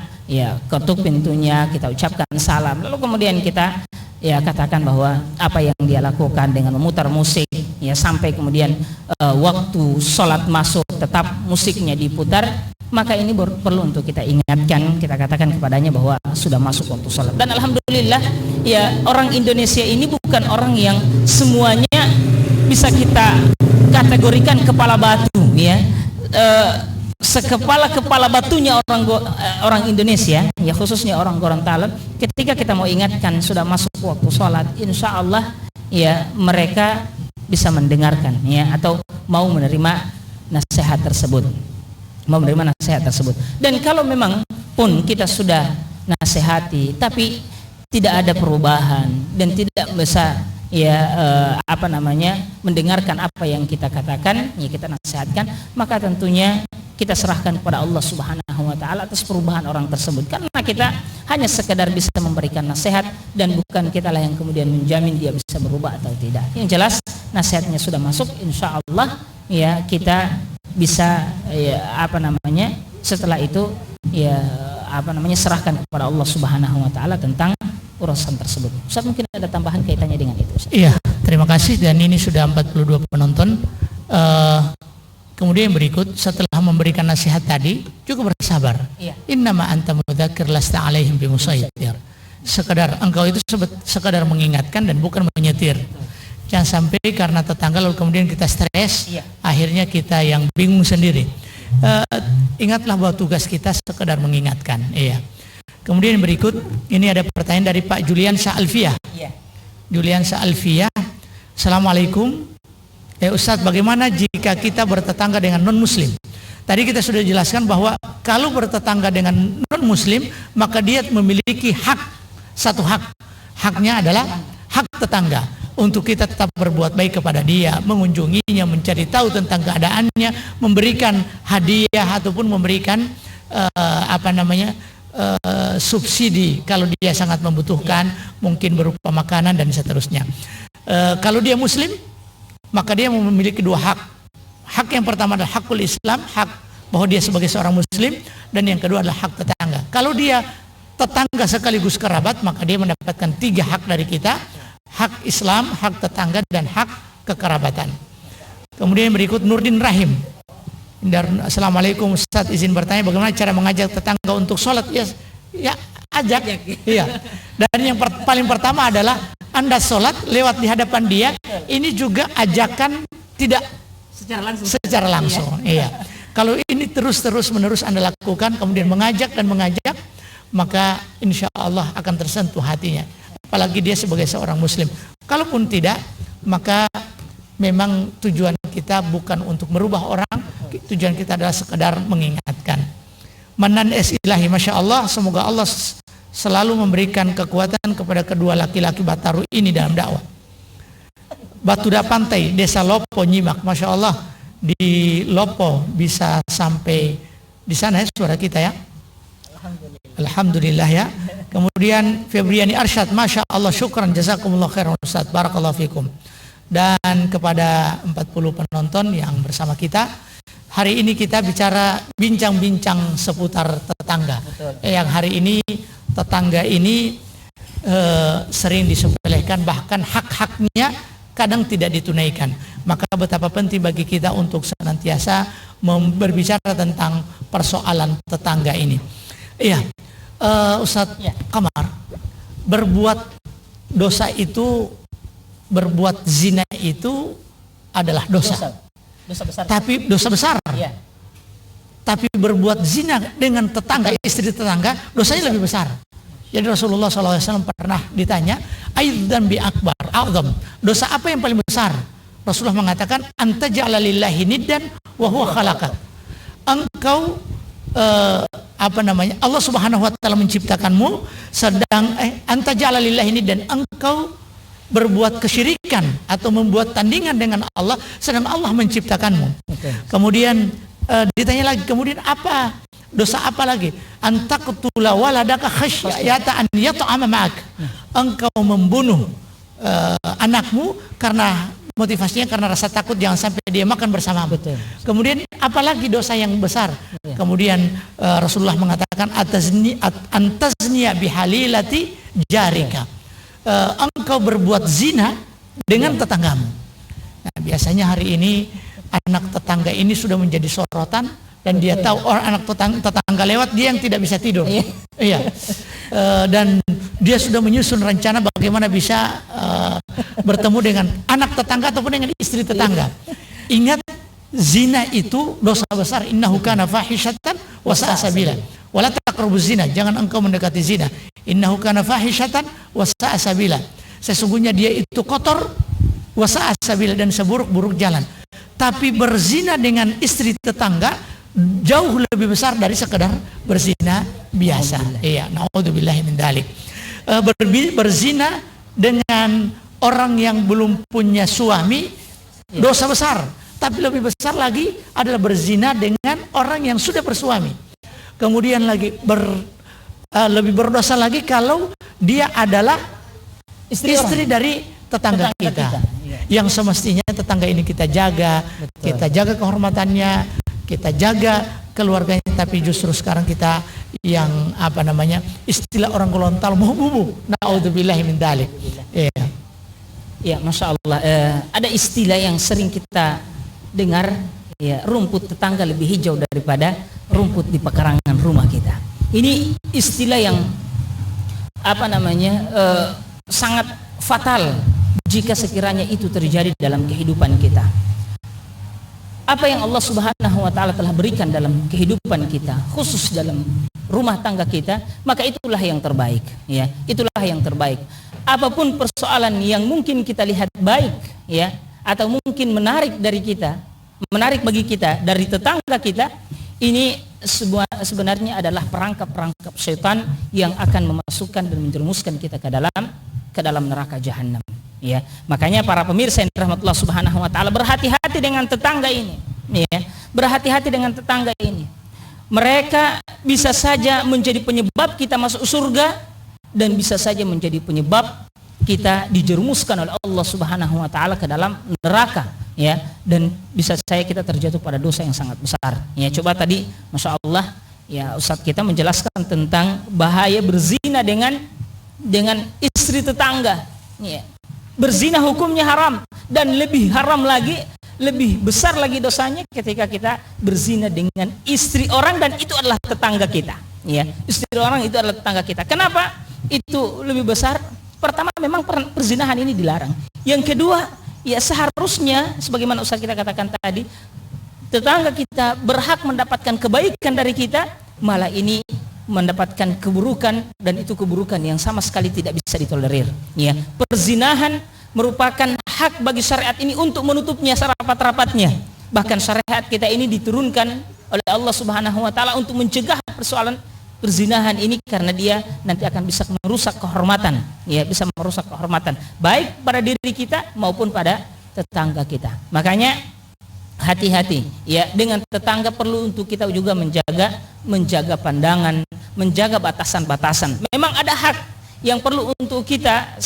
ketuk pintunya, kita ucapkan salam, lalu kemudian kita katakan bahwa apa yang dia lakukan dengan memutar musik, ya, sampai kemudian waktu sholat masuk tetap musiknya diputar, maka ini perlu untuk kita ingatkan, kita katakan kepadanya bahwa sudah masuk waktu sholat. Dan alhamdulillah, ya, orang Indonesia ini bukan orang yang semuanya bisa kita kategorikan kepala batu, ya. Sekepala batunya orang Indonesia, ya, khususnya orang Gorontalo, ketika kita mau ingatkan sudah masuk waktu sholat, insya Allah, ya, mereka bisa mendengarkan, ya, atau mau menerima nasihat tersebut, Dan kalau memang pun kita sudah nasihati tapi tidak ada perubahan dan tidak bisa, mendengarkan apa yang kita katakan, ya, kita nasihatkan, maka tentunya kita serahkan kepada Allah Subhanahu wa Ta'ala atas perubahan orang tersebut, karena kita hanya sekedar bisa memberikan nasihat dan bukan kitalah yang kemudian menjamin dia bisa berubah atau tidak. Yang jelas nasihatnya sudah masuk, insya Allah, ya, kita bisa, setelah itu, serahkan kepada Allah Subhanahu wa Ta'ala tentang urusan tersebut. Ustaz, mungkin ada tambahan kaitannya dengan itu, Ustaz? Iya, terima kasih. Dan ini sudah 42 penonton. Kemudian berikut, setelah memberikan nasihat tadi, juga bersabar. Innama anta mudzakir lasta alaihim bimusaytir. Sekedar engkau itu sekedar mengingatkan dan bukan menyetir. Jangan sampai karena tetangga lalu kemudian kita stres, akhirnya kita yang bingung sendiri. Ingatlah bahwa tugas kita sekedar mengingatkan. Iya. Kemudian berikut, ini ada pertanyaan dari Pak Julian Sa'alfiyah. Julian Sa'alfiyah, Assalamualaikum. Ustaz, bagaimana jika jika kita bertetangga dengan non-muslim. Tadi kita sudah jelaskan bahwa kalau bertetangga dengan non-muslim, maka dia memiliki satu hak. Haknya adalah hak tetangga. Untuk kita tetap berbuat baik kepada dia, mengunjunginya, mencari tahu tentang keadaannya, memberikan hadiah ataupun memberikan subsidi kalau dia sangat membutuhkan, mungkin berupa makanan dan seterusnya. Kalau dia muslim, maka dia memiliki dua hak. Hak yang pertama adalah hakul Islam, hak bahwa dia sebagai seorang muslim, dan yang kedua adalah hak tetangga. Kalau dia tetangga sekaligus kerabat, maka dia mendapatkan 3 hak dari kita: hak Islam, hak tetangga, dan hak kekerabatan. Kemudian berikut Nurdin Rahim. Assalamualaikum Ustaz, izin bertanya bagaimana cara mengajak tetangga untuk sholat? Ya ajak. Iya. Dan yang paling pertama adalah Anda sholat lewat di hadapan dia. Ini juga ajakan tidak secara langsung. Iya. Kalau ini terus menerus Anda lakukan, kemudian mengajak, maka insya Allah akan tersentuh hatinya. Apalagi dia sebagai seorang muslim. Kalaupun tidak, maka memang tujuan kita bukan untuk merubah orang, tujuan kita adalah sekedar mengingatkan. Manan es ilahi, masya Allah, semoga Allah selalu memberikan kekuatan kepada kedua laki-laki Bataru ini dalam dakwah. Batuda Pantai, Desa Lopo, Nyimak, masya Allah, di Lopo bisa sampai di sana ya suara kita ya. Alhamdulillah ya. Kemudian Febriani Arsyad, masya Allah, syukran, jazakumullah khairan Ustaz, barakallahu fikum. Dan kepada 40 penonton yang bersama kita, hari ini kita bincang-bincang seputar tetangga. Yang hari ini tetangga ini sering disepelekan, bahkan hak-haknya kadang tidak ditunaikan. Maka betapa penting bagi kita untuk senantiasa berbicara tentang persoalan tetangga ini. Iya, Ustadz Kamar, berbuat dosa itu, berbuat zina itu adalah dosa besar. Tapi dosa besar. Ya. Tapi berbuat zina dengan tetangga, istri tetangga, dosanya lebih besar. Jadi Rasulullah SAW pernah ditanya, aidzan bi akbar, a'zam, dosa apa yang paling besar? Rasulullah mengatakan, anta ja'ala lillahi niddan wa huwa khalaqak. Engkau Allah Subhanahu wa taala menciptakanmu, sedang anta ja'ala lillahi niddan, engkau berbuat kesyirikan atau membuat tandingan dengan Allah, sedang Allah menciptakanmu. Kemudian ditanya lagi, kemudian apa? Dosa apa lagi? Antaqtula waladaka khasyata an yat'ama ma'ak. Engkau membunuh anakmu karena motivasinya karena rasa takut jangan sampai dia makan bersama. Betul. Kemudian apalagi dosa yang besar? Ya. Kemudian Rasulullah mengatakan antazniya bihalilati jarika. Engkau berbuat zina dengan tetanggamu. Nah, biasanya hari ini anak tetangga ini sudah menjadi sorotan. Dan dia tahu orang anak tetangga lewat, dia yang tidak bisa tidur. Iya. Dan dia sudah menyusun rencana bagaimana bisa bertemu dengan anak tetangga ataupun dengan istri tetangga. Ingat, zina itu dosa besar. Innahu kana fahishatan wa sa'a sabila. Wala taqrabuz zina, jangan engkau mendekati zina. Innahu kana fahishatan wa sa'a sabila. Sesungguhnya dia itu kotor, wa sa'a sabila, dan seburuk-buruk jalan. Tapi berzina dengan istri tetangga jauh lebih besar dari sekedar berzina biasa. Iya, naudzubillahi min dzalik. Berzina dengan orang yang belum punya suami dosa besar, tapi lebih besar lagi adalah berzina dengan orang yang sudah bersuami. Kemudian lagi lebih berdosa lagi kalau dia adalah istri dari tetangga kita. Yang semestinya tetangga ini kita jaga, kita jaga kehormatannya, kita jaga keluarganya, tapi justru sekarang kita yang istilah orang Gorontalo muhbubu, naudzubillahi min dzalik. Ya, masya Allah. Ada istilah yang sering kita dengar, ya, rumput tetangga lebih hijau daripada rumput di pekarangan rumah kita. Ini istilah yang sangat fatal jika sekiranya itu terjadi dalam kehidupan kita. Apa yang Allah Subhanahu wa taala telah berikan dalam kehidupan kita, khusus dalam rumah tangga kita, maka itulah yang terbaik, ya. Itulah yang terbaik. Apapun persoalan yang mungkin kita lihat baik, ya, atau mungkin menarik dari kita, menarik bagi kita dari tetangga kita, ini sebenarnya adalah perangkap-perangkap syaitan yang akan memasukkan dan menjerumuskan kita ke dalam neraka jahanam. Ya, makanya para pemirsa yang rahmatullah subhanahu wa ta'ala, berhati-hati dengan tetangga ini. Ya, berhati-hati dengan tetangga ini. Mereka bisa saja menjadi penyebab kita masuk surga, dan bisa saja menjadi penyebab kita dijerumuskan oleh Allah subhanahu wa ta'ala ke dalam neraka. Ya, dan bisa saja kita terjatuh pada dosa yang sangat besar. Ya, coba tadi masya Allah ya Ustadz kita menjelaskan tentang bahaya berzina dengan istri tetangga. Ya, berzina hukumnya haram, dan lebih haram lagi, lebih besar lagi dosanya ketika kita berzina dengan istri orang dan itu adalah tetangga kita. Ya, istri orang itu adalah tetangga kita. Kenapa itu lebih besar? Pertama, memang perzinahan ini dilarang. Yang kedua, ya seharusnya sebagaimana Ustaz kita katakan tadi, tetangga kita berhak mendapatkan kebaikan dari kita, malah ini mendapatkan keburukan, dan itu keburukan yang sama sekali tidak bisa ditolerir. Ya, perzinahan merupakan hak bagi syariat ini untuk menutupnya serapat-rapatnya. Bahkan syariat kita ini diturunkan oleh Allah Subhanahu wa taala untuk mencegah persoalan perzinahan ini, karena dia nanti akan bisa merusak kehormatan, ya, bisa merusak kehormatan baik pada diri kita maupun pada tetangga kita. Makanya hati-hati ya dengan tetangga, perlu untuk kita juga menjaga pandangan, menjaga batasan-batasan. Memang ada hak yang perlu untuk kita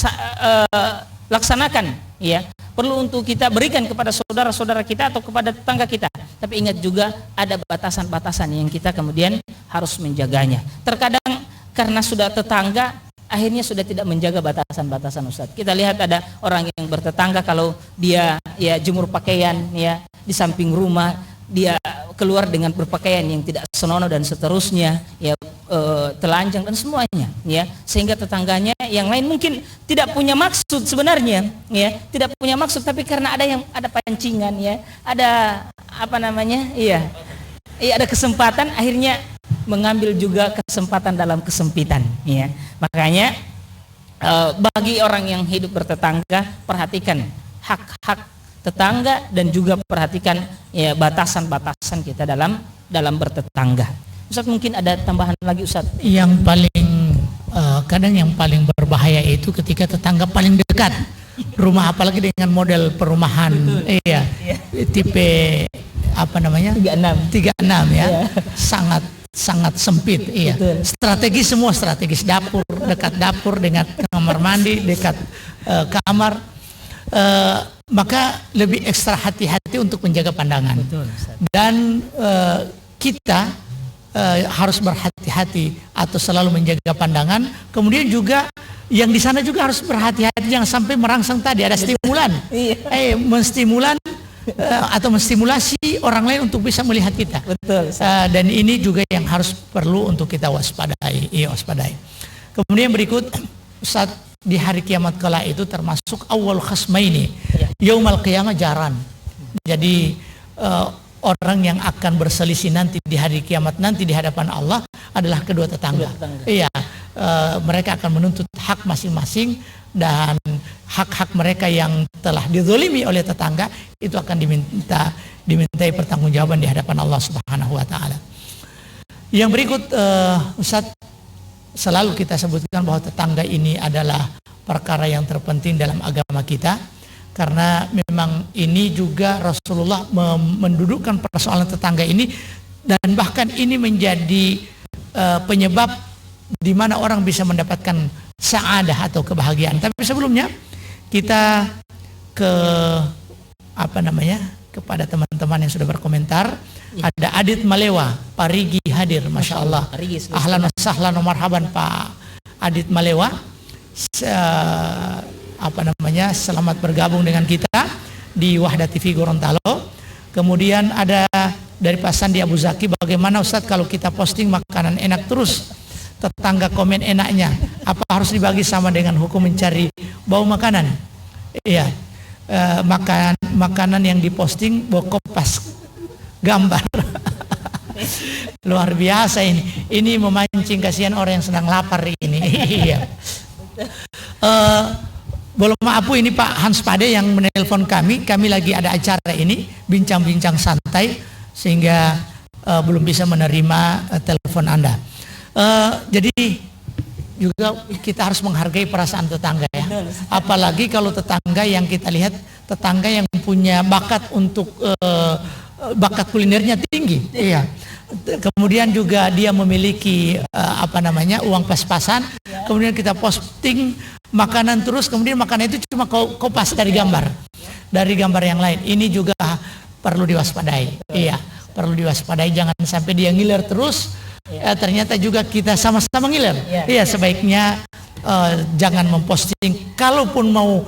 laksanakan, ya, perlu untuk kita berikan kepada saudara-saudara kita atau kepada tetangga kita. Tapi ingat juga ada batasan-batasan yang kita kemudian harus menjaganya. Terkadang karena sudah tetangga, akhirnya sudah tidak menjaga batasan-batasan, Ustaz. Kita lihat ada orang yang bertetangga, kalau dia ya jemur pakaian ya di samping rumah, dia keluar dengan berpakaian yang tidak senonoh dan seterusnya, ya, telanjang dan semuanya, ya, sehingga tetangganya yang lain mungkin tidak punya maksud sebenarnya, ya, tidak punya maksud, tapi karena ada pancingan, ya, ada ada kesempatan, akhirnya mengambil juga kesempatan dalam kesempitan, ya. Makanya bagi orang yang hidup bertetangga, perhatikan hak-hak tetangga dan juga perhatikan ya batasan-batasan kita dalam bertetangga. Ustaz, mungkin ada tambahan lagi, Ustaz? Yang paling kadang yang paling berbahaya itu ketika tetangga paling dekat rumah, apalagi dengan model perumahan tipe 36 ya. sangat sempit, iya. Strategis, semua strategis, dapur, dekat dapur dengan kamar mandi, dekat kamar, maka lebih ekstra hati-hati untuk menjaga pandangan. Betul, dan kita harus berhati-hati atau selalu menjaga pandangan. Kemudian juga yang di sana juga harus berhati-hati, jangan sampai merangsang tadi ada stimulan, menstimulan atau menstimulasi orang lain untuk bisa melihat kita. Betul. Dan ini juga yang harus perlu untuk kita waspadai. Kemudian berikut, saat di hari kiamat kala itu termasuk awal khasmaini, yaumal qiyamah jaran. Jadi orang yang akan berselisih nanti di hari kiamat nanti di hadapan Allah adalah kedua tetangga. Iya, mereka akan menuntut hak masing-masing, dan hak-hak mereka yang telah dizalimi oleh tetangga itu akan dimintai pertanggungjawaban di hadapan Allah Subhanahu wa taala. Yang berikut, Ustaz, selalu kita sebutkan bahwa tetangga ini adalah perkara yang terpenting dalam agama kita, karena memang ini juga Rasulullah mendudukkan persoalan tetangga ini, dan bahkan ini menjadi penyebab di mana orang bisa mendapatkan sa'adah atau kebahagiaan. Tapi sebelumnya kita kepada teman-teman yang sudah berkomentar. Ada Adit Malewa, Parigi hadir, Masya Allah. Ahlan wa sahlan wa marhaban Pak Adit Malewa. Selamat bergabung dengan kita di Wahda TV Gorontalo. Kemudian ada dari Pak Sandi Abu Zaki, bagaimana Ustadz kalau kita posting makanan enak terus, tetangga komen enaknya, apa harus dibagi sama dengan hukum mencari bau makanan? Iya, makanan yang diposting bokop pas gambar. Luar biasa ini memancing, kasihan orang yang sedang lapar ini. Iya. Boleh maaf Bu, ini Pak Hans Pade yang menelpon kami lagi ada acara ini, bincang-bincang santai, sehingga belum bisa menerima telepon Anda. Jadi juga kita harus menghargai perasaan tetangga ya. Apalagi kalau tetangga yang kita lihat, tetangga yang punya bakat untuk bakat kulinernya tinggi. Iya. Kemudian juga dia memiliki uang pas-pasan. Kemudian kita posting makanan terus, kemudian makanan itu cuma kopas dari gambar yang lain. Ini juga perlu diwaspadai. Iya, perlu diwaspadai, jangan sampai dia ngiler terus. Ternyata juga kita sama-sama ngiler. Iya, sebaiknya jangan memposting. Kalaupun mau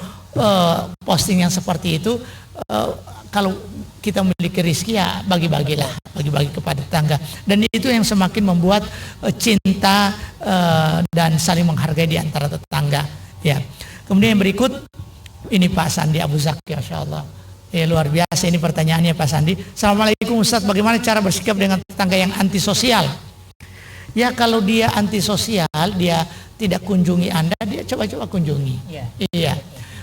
posting yang seperti itu, kalau kita memiliki rezeki ya bagi-bagi kepada tetangga, dan itu yang semakin membuat cinta dan saling menghargai di antara tetangga ya. Kemudian yang berikut ini Pak Sandi Abu Zaki, Masya Allah luar biasa ini pertanyaannya Pak Sandi. Assalamualaikum Ustadz, bagaimana cara bersikap dengan tetangga yang antisosial? Ya, kalau dia antisosial, dia tidak kunjungi Anda, dia coba-coba kunjungi. Iya.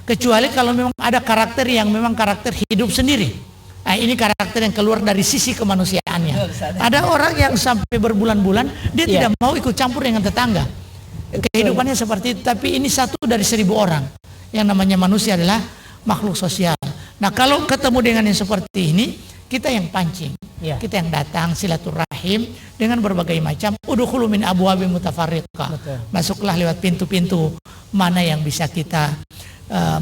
Kecuali kalau memang ada karakter yang memang karakter hidup sendiri. Nah, ini karakter yang keluar dari sisi kemanusiaannya. Ada orang yang sampai berbulan-bulan dia tidak mau ikut campur dengan tetangga. Kehidupannya seperti itu, tapi ini 1 dari 1000 orang. Yang namanya manusia adalah makhluk sosial. Nah, kalau ketemu dengan yang seperti ini, kita yang pancing. Kita yang datang silaturahim dengan berbagai macam udkhulu min abwabin mutafarriqah. Masuklah lewat pintu-pintu mana yang bisa kita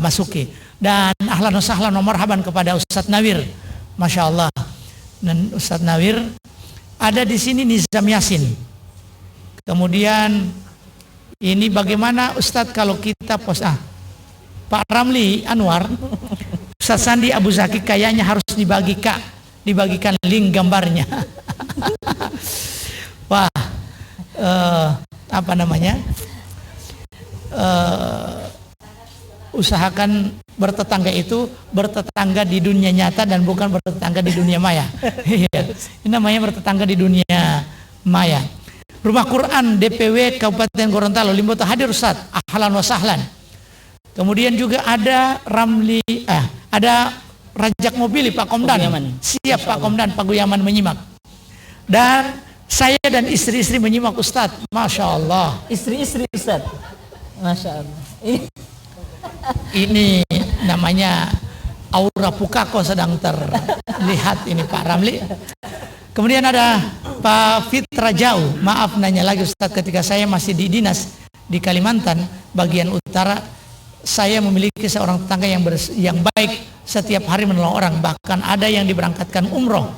masuki. Dan ahlan wa sahlan wa marhaban kepada Ustadz Nawir, Masya Allah. Dan Ustadz Nawir ada di sini Nizam Yasin. Kemudian ini bagaimana Ustadz kalau kita Pak Ramli Anwar, Ustadz Sandi Abu Zaki kayaknya harus dibagikan link gambarnya. Wah, usahakan bertetangga itu bertetangga di dunia nyata dan bukan bertetangga di dunia maya. Ini namanya bertetangga di dunia maya. Rumah Quran DPW Kabupaten Gorontalo, Limboto hadir Ustaz, ahlan wa sahlan. Kemudian juga ada ada Rajak Mobili Pak Komdan. Siap Pak Komdan, Pak Guyaman menyimak. Dan saya dan istri-istri menyimak Ustaz. Masya Allah. Istri-istri Ustaz. Masya Allah. Ini namanya aura Pukako sedang terlihat ini Pak Ramli. Kemudian ada Pak Fitra Jauh. Maaf nanya lagi Ustaz, ketika saya masih di dinas di Kalimantan bagian utara, saya memiliki seorang tetangga yang baik, setiap hari menolong orang, bahkan ada yang diberangkatkan umroh,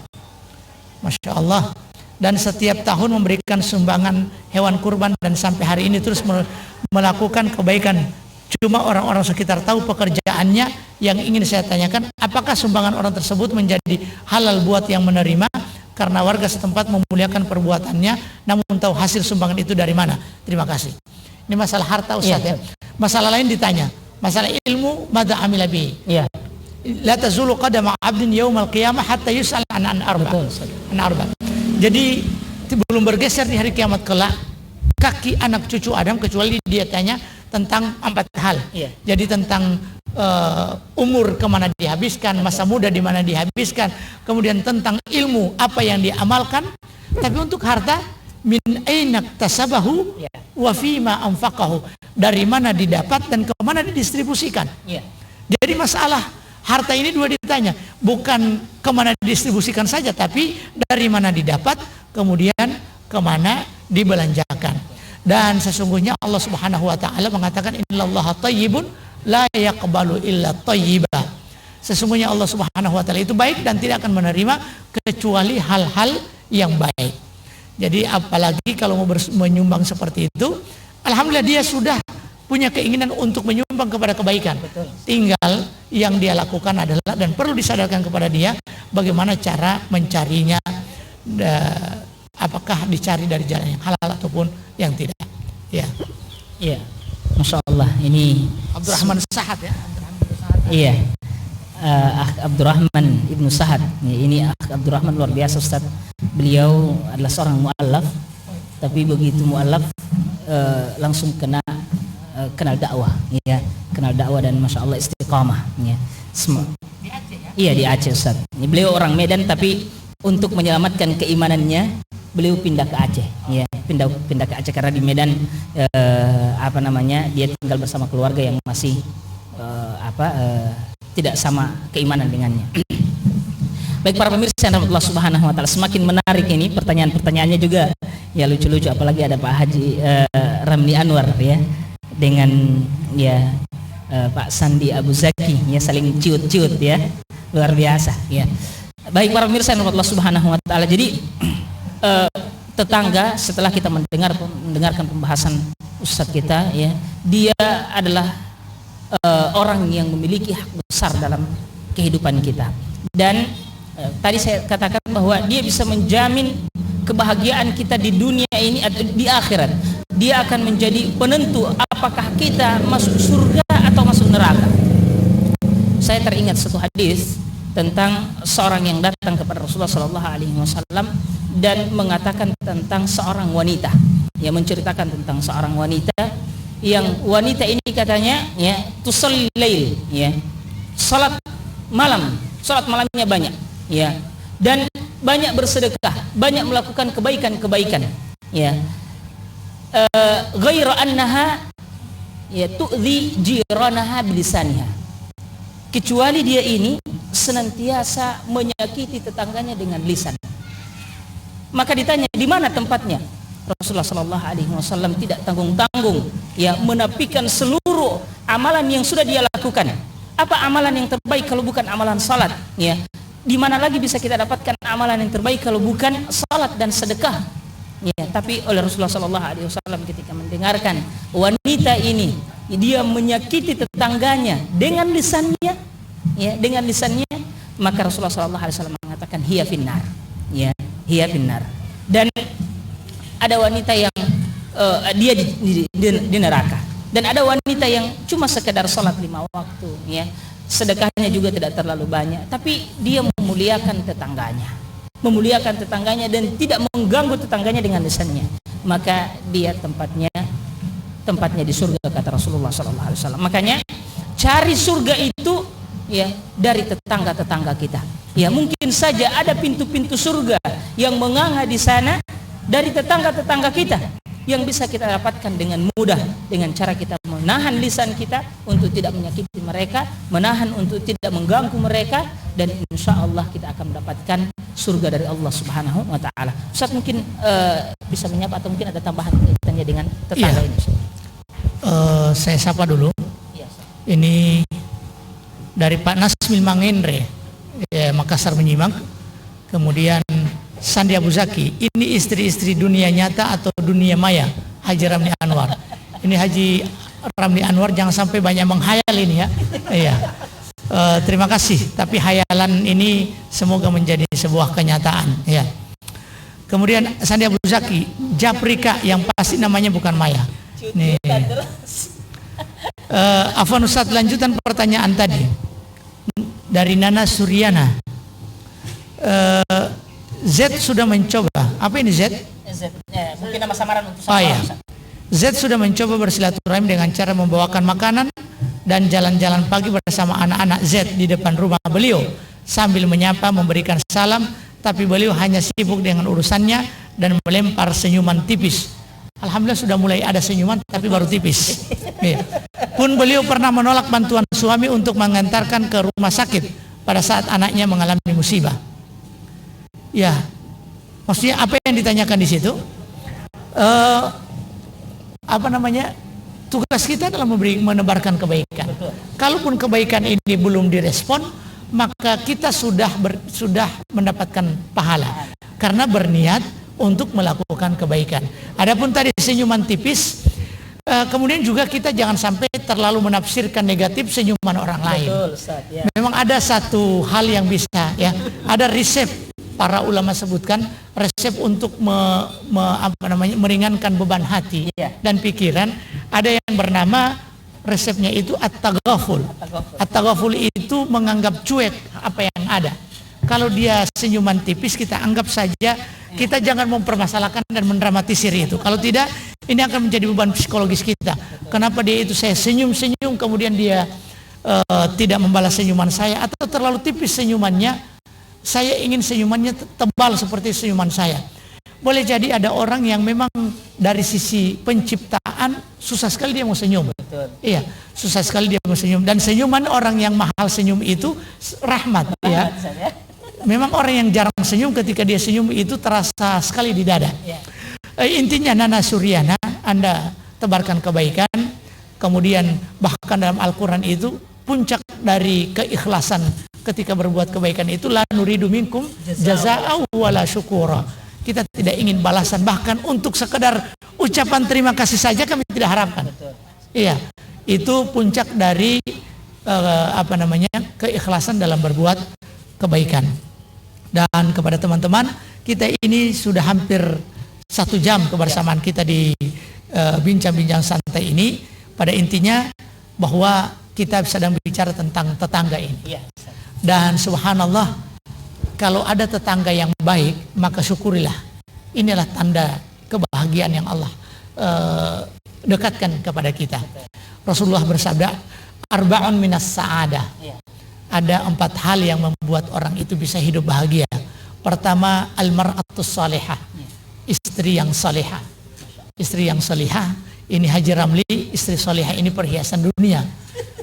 Masya Allah, dan setiap tahun memberikan sumbangan hewan kurban, dan sampai hari ini terus melakukan kebaikan. Cuma orang-orang sekitar tahu pekerjaannya. Yang ingin saya tanyakan, apakah sumbangan orang tersebut menjadi halal buat yang menerima, karena warga setempat memuliakan perbuatannya, namun tahu hasil sumbangan itu dari mana? Terima kasih. Ini masalah harta Ustaz ya. Masalah lain ditanya, masalah ilmu madza amila bihi. La tazulu qadama 'abdin yaumal qiyamah hatta yus'al an arba. Jadi belum bergeser di hari kiamat kelak kaki anak cucu Adam kecuali dia tanya tentang 4 hal. Jadi tentang umur kemana dihabiskan, masa muda di mana dihabiskan, kemudian tentang ilmu apa yang diamalkan. Tapi untuk harta, min aina tasabahu wa fima anfaqahu, dari mana didapat dan kemana didistribusikan. Jadi masalah harta ini 2 ditanya, bukan kemana didistribusikan saja, tapi dari mana didapat, kemudian kemana dibelanjakan. Dan sesungguhnya Allah Subhanahu wa taala mengatakan innallaha thayyibun la yaqbalu illa thayyiba. Sesungguhnya Allah Subhanahu wa taala itu baik dan tidak akan menerima kecuali hal-hal yang baik. Jadi apalagi kalau mau menyumbang seperti itu, alhamdulillah dia sudah punya keinginan untuk menyumbang kepada kebaikan. Tinggal yang dia lakukan adalah, dan perlu disadarkan kepada dia, bagaimana cara mencarinya, apakah dicari dari jalan yang halal ataupun yang tidak. Iya. Masya Allah. Ini Abdurrahman Sahad ya. Iya. Abdurrahman Ibnu Sahad. Ini Abdurrahman luar biasa Ustaz. Beliau adalah seorang mu'allaf, tapi begitu mu'allaf langsung kena kenal dakwah, ya, kenal dakwah dan masya Allah istiqamah, ya. Di Aceh ya? Iya di Aceh Ustaz. Beliau orang Medan tapi untuk menyelamatkan keimanannya beliau pindah ke Aceh, ya, pindah ke Aceh karena di Medan dia tinggal bersama keluarga yang masih tidak sama keimanan dengannya. Baik para pemirsa yang Allah Subhanahu wa taala, semakin menarik ini pertanyaan-pertanyaannya juga ya lucu-lucu, apalagi ada Pak Haji Ramli Anwar ya dengan ya Pak Sandi Abu Zaki ya saling ciut-ciut ya, luar biasa ya. Baik para pemirsa yang Allah Subhanahu wa taala, jadi tetangga setelah kita mendengarkan pembahasan ustadz kita ya, dia adalah orang yang memiliki hak besar dalam kehidupan kita dan tadi saya katakan bahwa dia bisa menjamin kebahagiaan kita di dunia ini atau di akhirat. Dia akan menjadi penentu apakah kita masuk surga atau masuk neraka. Saya teringat satu hadis tentang seorang yang datang kepada Rasulullah SAW dan mengatakan tentang seorang wanita, yang menceritakan tentang seorang wanita yang wanita ini katanya ya tusallil lail ya, salat malamnya banyak ya, dan banyak bersedekah, banyak melakukan kebaikan-kebaikan ya, ghairu annaha ya tu'dhi jiranaha bilisaniha, kecuali dia ini senantiasa menyakiti tetangganya dengan lisan. Maka ditanya di mana tempatnya, Rasulullah Shallallahu Alaihi Wasallam tidak tanggung-tanggung ya menafikan seluruh amalan yang sudah dia lakukan. Apa amalan yang terbaik kalau bukan amalan salat ya? Di mana lagi bisa kita dapatkan amalan yang terbaik kalau bukan salat dan sedekah ya? Tapi oleh Rasulullah Shallallahu Alaihi Wasallam ketika mendengarkan wanita ini dia menyakiti tetangganya dengan lisannya ya, dengan lisannya, maka Rasulullah Shallallahu Alaihi Wasallam mengatakan hiya finnar ya, hiya finnar. Dan ada wanita yang dia di neraka, dan ada wanita yang cuma sekedar sholat 5 waktu ya, sedekahnya juga tidak terlalu banyak, tapi dia memuliakan tetangganya dan tidak mengganggu tetangganya dengan lisannya, maka dia tempatnya di surga kata Rasulullah SAW. Makanya cari surga itu ya dari tetangga-tetangga kita ya. Mungkin saja ada pintu-pintu surga yang menganga di sana dari tetangga-tetangga kita yang bisa kita dapatkan dengan mudah dengan cara kita menahan lisan kita untuk tidak menyakiti mereka, menahan untuk tidak mengganggu mereka, dan insya Allah kita akan mendapatkan surga dari Allah Subhanahu wa taala. Ustaz mungkin bisa menyapa atau mungkin ada tambahan kaitannya dengan tetangga ini. Saya sapa dulu. Ini dari Pak Nasmil Mangendre ya, Makassar menyimak. Kemudian Sandi Abu Zaki, ini istri-istri dunia nyata atau dunia maya Haji Ramli Anwar. Ini Haji Ramli Anwar jangan sampai banyak menghayal ini ya. Iya. Terima kasih, tapi hayalan ini semoga menjadi sebuah kenyataan ya. Kemudian Sandi Abu Zaki, Japrika yang pasti namanya bukan Maya. Nih. Afwan Ustaz, lanjutan pertanyaan tadi dari Nana Suryana. Z sudah mencoba, apa ini Z? Mungkin nama samaran untuk Z sudah mencoba bersilaturahim dengan cara membawakan makanan dan jalan-jalan pagi bersama anak-anak Z di depan rumah beliau sambil menyapa, memberikan salam, tapi beliau hanya sibuk dengan urusannya dan melempar senyuman tipis. Alhamdulillah sudah mulai ada senyuman tapi baru tipis. Pun beliau pernah menolak bantuan suami untuk mengantarkan ke rumah sakit pada saat anaknya mengalami musibah. Ya, maksudnya apa yang ditanyakan di situ? Tugas kita adalah menebarkan kebaikan. Kalaupun kebaikan ini belum direspon, maka kita sudah mendapatkan pahala karena berniat untuk melakukan kebaikan. Adapun tadi senyuman tipis, kemudian juga kita jangan sampai terlalu menafsirkan negatif senyuman orang lain. Betul, Ustaz, ya. Memang ada satu hal yang bisa ya, ada resep. Para ulama sebutkan resep untuk meringankan beban hati dan pikiran. Ada yang bernama resepnya itu at-taghaful. At-taghaful itu menganggap cuek apa yang ada. Kalau dia senyuman tipis kita anggap saja, kita jangan mempermasalahkan dan mendramatisir itu. Kalau tidak, Ini akan menjadi beban psikologis kita. Kenapa dia itu saya senyum-senyum kemudian dia tidak membalas senyuman saya, atau terlalu tipis senyumannya, saya ingin senyumannya tebal seperti senyuman saya. Boleh jadi ada orang yang memang dari sisi penciptaan susah sekali dia mau senyum. Betul. Iya, susah sekali dia mau senyum. Dan senyuman orang yang mahal senyum itu rahmat, ya. Memang orang yang jarang senyum, ketika dia senyum itu terasa sekali di dada. Ya. Intinya Nana Suryana, Anda tebarkan kebaikan. Kemudian bahkan dalam Al-Quran itu puncak dari keikhlasan ketika berbuat kebaikan itu la nuridu minkum jazaa'an wala syukura. Kita tidak ingin balasan, bahkan untuk sekedar ucapan terima kasih saja kami tidak harapkan. Betul. Iya, itu puncak dari keikhlasan dalam berbuat kebaikan. Dan kepada teman-teman, kita ini sudah hampir 1 jam kebersamaan kita di bincang-bincang santai ini. Pada intinya bahwa kita sedang bicara tentang tetangga ini. Dan subhanallah, kalau ada tetangga yang baik, maka syukurilah. Inilah tanda kebahagiaan yang Allah dekatkan kepada kita. Rasulullah bersabda, arba'un minas sa'adah. Ada 4 hal yang membuat orang itu bisa hidup bahagia. Pertama, al-mar'atus salihah, istri yang salihah. Istri yang salihah, ini Haji Ramli, istri salihah ini perhiasan dunia.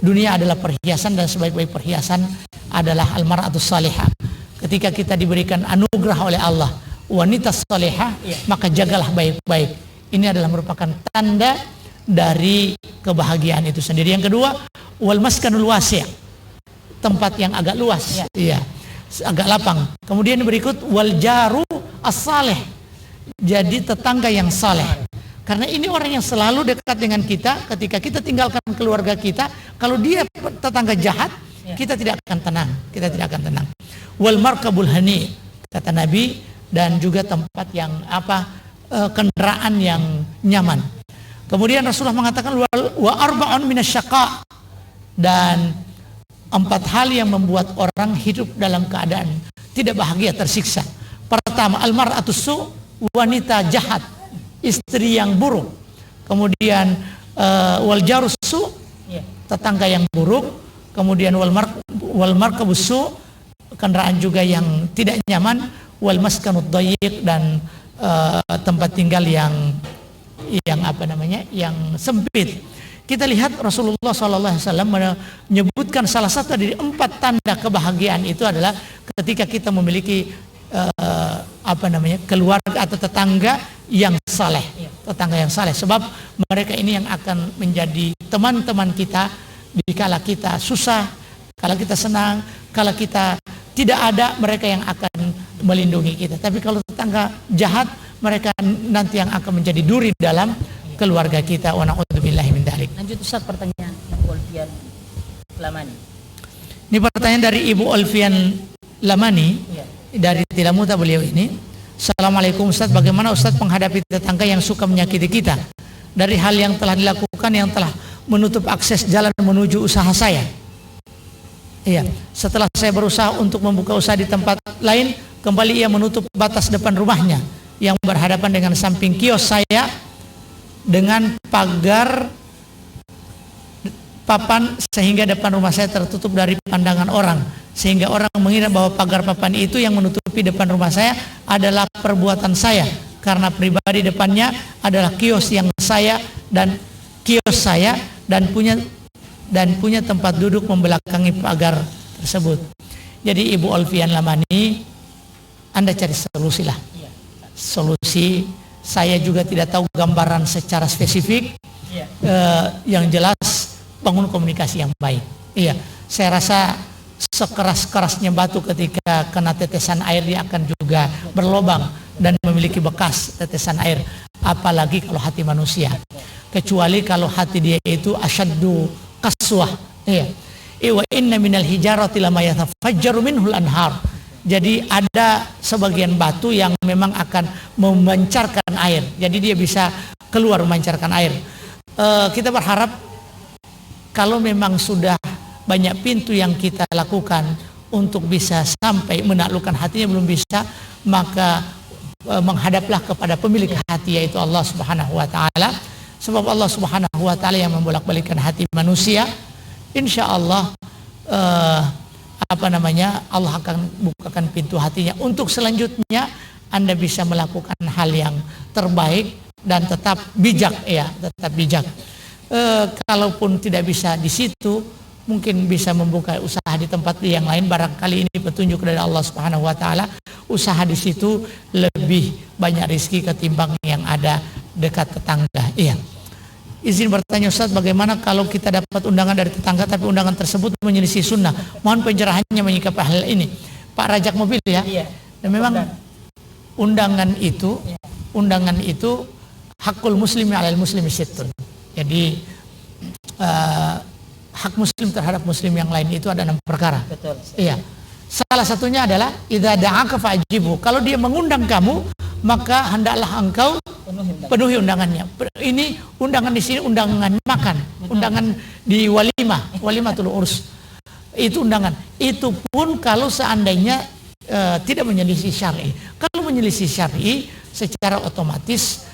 Dunia adalah perhiasan, dan sebaik-baik perhiasan adalah al-mar'atus salihah. Ketika kita diberikan anugerah oleh Allah wanita salihah, maka jagalah baik-baik. Ini adalah merupakan tanda dari kebahagiaan itu sendiri. Yang kedua, wal maskanul wasi', tempat yang agak luas, agak lapang. Kemudian berikut wal jaru as-salih, jadi tetangga yang saleh. Karena ini orang yang selalu dekat dengan kita. Ketika kita tinggalkan keluarga kita, kalau dia tetangga jahat, kita tidak akan tenang. Kita tidak akan tenang. Wal markabul hani, kata Nabi, dan juga tempat yang kendaraan yang nyaman. Kemudian Rasulullah mengatakan wa arba'un minasyaqa, dan 4 hal yang membuat orang hidup dalam keadaan tidak bahagia, tersiksa. Pertama, al-mar'atus su, wanita jahat, istri yang buruk. Kemudian wal jarus su, tetangga yang buruk. Kemudian wal markabus su, kendaraan juga yang tidak nyaman. Wal maskanud dhayiq, dan tempat tinggal yang sempit. Kita lihat Rasulullah SAW menyebutkan salah satu dari 4 tanda kebahagiaan itu adalah ketika kita memiliki keluarga atau tetangga yang saleh. Tetangga yang saleh, sebab mereka ini yang akan menjadi teman-teman kita dikala kita susah, kala kita senang, kala kita tidak ada, mereka yang akan melindungi kita. Tapi kalau tetangga jahat, mereka nanti yang akan menjadi duri dalam keluarga kita. Wa na'udzubillahi min dzalik. Lanjut Ustaz, pertanyaan Ibu Olvian Lamani. Ini pertanyaan dari Ibu Olvian Lamani, dari Tilamuta beliau ini. Assalamualaikum Ustaz, bagaimana Ustaz menghadapi tetangga yang suka menyakiti kita? Dari hal yang telah dilakukan yang telah menutup akses jalan menuju usaha saya. Setelah saya berusaha untuk membuka usaha di tempat lain, kembali ia menutup batas depan rumahnya yang berhadapan dengan samping kios saya dengan pagar papan, sehingga depan rumah saya tertutup dari pandangan orang, sehingga orang mengira bahwa pagar papan itu yang menutupi depan rumah saya adalah perbuatan saya, karena pribadi depannya adalah kios saya dan punya tempat duduk membelakangi pagar tersebut. Jadi Ibu Olvian Lamani, Anda cari solusi lah. Solusi, saya juga tidak tahu gambaran secara spesifik. Yang jelas bangun komunikasi yang baik. Saya rasa sekeras-kerasnya batu ketika kena tetesan air, dia akan juga berlobang dan memiliki bekas tetesan air. Apalagi kalau hati manusia. Kecuali kalau hati dia itu asyaddu qaswah. Wa inna minal hijarati lama yatafajjaru minhul anhar. Jadi ada sebagian batu yang memang akan memancarkan air. Jadi dia bisa keluar memancarkan air. Kita berharap kalau memang sudah banyak pintu yang kita lakukan untuk bisa sampai menaklukkan hatinya belum bisa, maka menghadaplah kepada pemilik hati, yaitu Allah Subhanahu wa taala. Sebab Allah Subhanahu wa taala yang membolak-balikkan hati manusia. Insya Allah Allah akan bukakan pintu hatinya untuk selanjutnya Anda bisa melakukan hal yang terbaik dan tetap bijak, ya, tetap bijak. Kalaupun tidak bisa di situ, mungkin bisa membuka usaha di tempat yang lain. Barangkali ini petunjuk dari Allah Subhanahu wa taala. Usaha di situ lebih banyak rezeki ketimbang yang ada dekat tetangga. Iya. Izin bertanya Ustaz, bagaimana kalau kita dapat undangan dari tetangga tapi undangan tersebut menyelisih sunnah? Mohon pencerahannya menyikapi hal ini. Pak Rajak Mobil, ya. Iya. Dan memang undangan itu hakul muslimi 'alal muslimi sittun. Jadi hak muslim terhadap muslim yang lain itu ada 6 perkara. Betul. Iya. Salah satunya adalah idza da'aka fa'jibu. Kalau dia mengundang kamu, maka hendaklah engkau penuhi undangannya. Ini undangan di sini undangan makan, undangan di walimatul urs. Itu undangan. Itu pun kalau seandainya tidak menyelisih syar'i. Kalau menyelisih syar'i, secara otomatis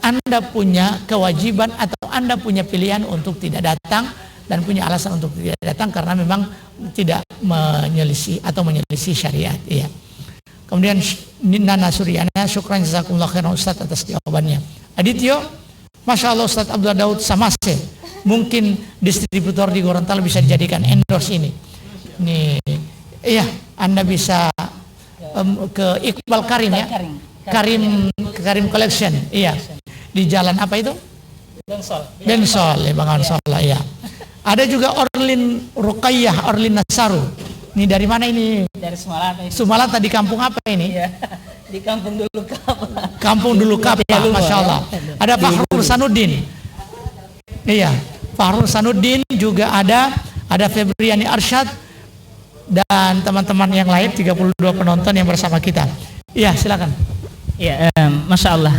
Anda punya kewajiban atau Anda punya pilihan untuk tidak datang dan punya alasan untuk tidak datang karena memang tidak menyelisih syariat, ya. Kemudian Nana Suryana, syukran jazakumullah khairan Ustaz atas jawabannya. Adityo, Masya Allah Ustaz Abdullah Daud Samase, mungkin distributor di Gorontalo bisa dijadikan endorse ini. Nih, iya, Anda bisa ke Iqbal Karim, ya. Karim Collection, iya. Di jalan apa itu? Densol, ya, Bang Ansol, ya. Ada juga Orlin Ruqayyah, Orlin Nasaru. Ini dari mana ini? Dari Sumalata. Sumalata, di kampung apa ini? Iya. Di Kampung Dulu Kapa. Kampung Dulu Kapa, Masya Allah. Ada Fahrul Sanuddin. Iya, Fahrul Sanuddin juga ada Febriani Arsyad dan teman-teman yang lain, 32 penonton yang bersama kita. Iya, silakan. Iya, Masya Allah.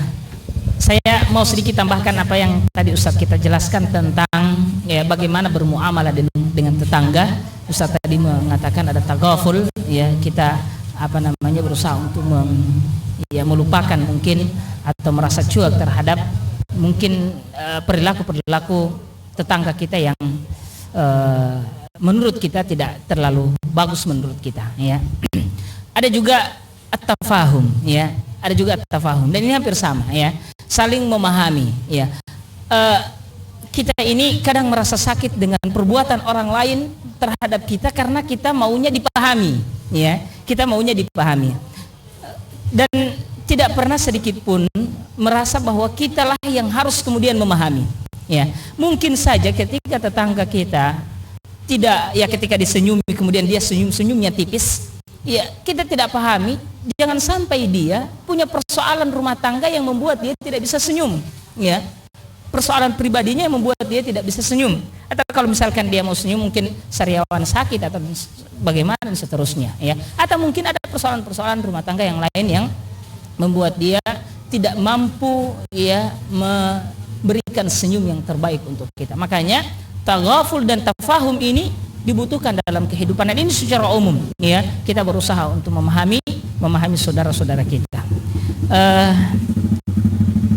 Saya mau sedikit tambahkan apa yang tadi Ustadz kita jelaskan tentang, ya, bagaimana bermuamalah dengan tetangga. Ustadz tadi mengatakan ada tagaful, ya, kita berusaha untuk melupakan mungkin atau merasa cuek terhadap mungkin perilaku tetangga kita yang menurut kita tidak terlalu bagus menurut kita, ya. Ada juga at-tafahum, ya. Ada juga at-tafahum, dan ini hampir sama, ya. Saling memahami, ya. Kita ini kadang merasa sakit dengan perbuatan orang lain terhadap kita karena kita maunya dipahami, ya. Kita maunya dipahami, dan tidak pernah sedikit pun merasa bahwa kitalah yang harus kemudian memahami, ya. Mungkin saja ketika tetangga kita ketika disenyumi kemudian dia senyumnya tipis, ya, kita tidak pahami. Jangan sampai dia punya persoalan rumah tangga yang membuat dia tidak bisa senyum, ya. Persoalan pribadinya yang membuat dia tidak bisa senyum. Atau kalau misalkan dia mau senyum mungkin sariawan sakit atau bagaimana dan seterusnya, ya. Atau mungkin ada persoalan-persoalan rumah tangga yang lain yang membuat dia tidak mampu, ya, memberikan senyum yang terbaik untuk kita. Makanya taghaful dan tafahum ini dibutuhkan dalam kehidupan, dan ini secara umum, ya. Kita berusaha untuk memahami saudara-saudara kita.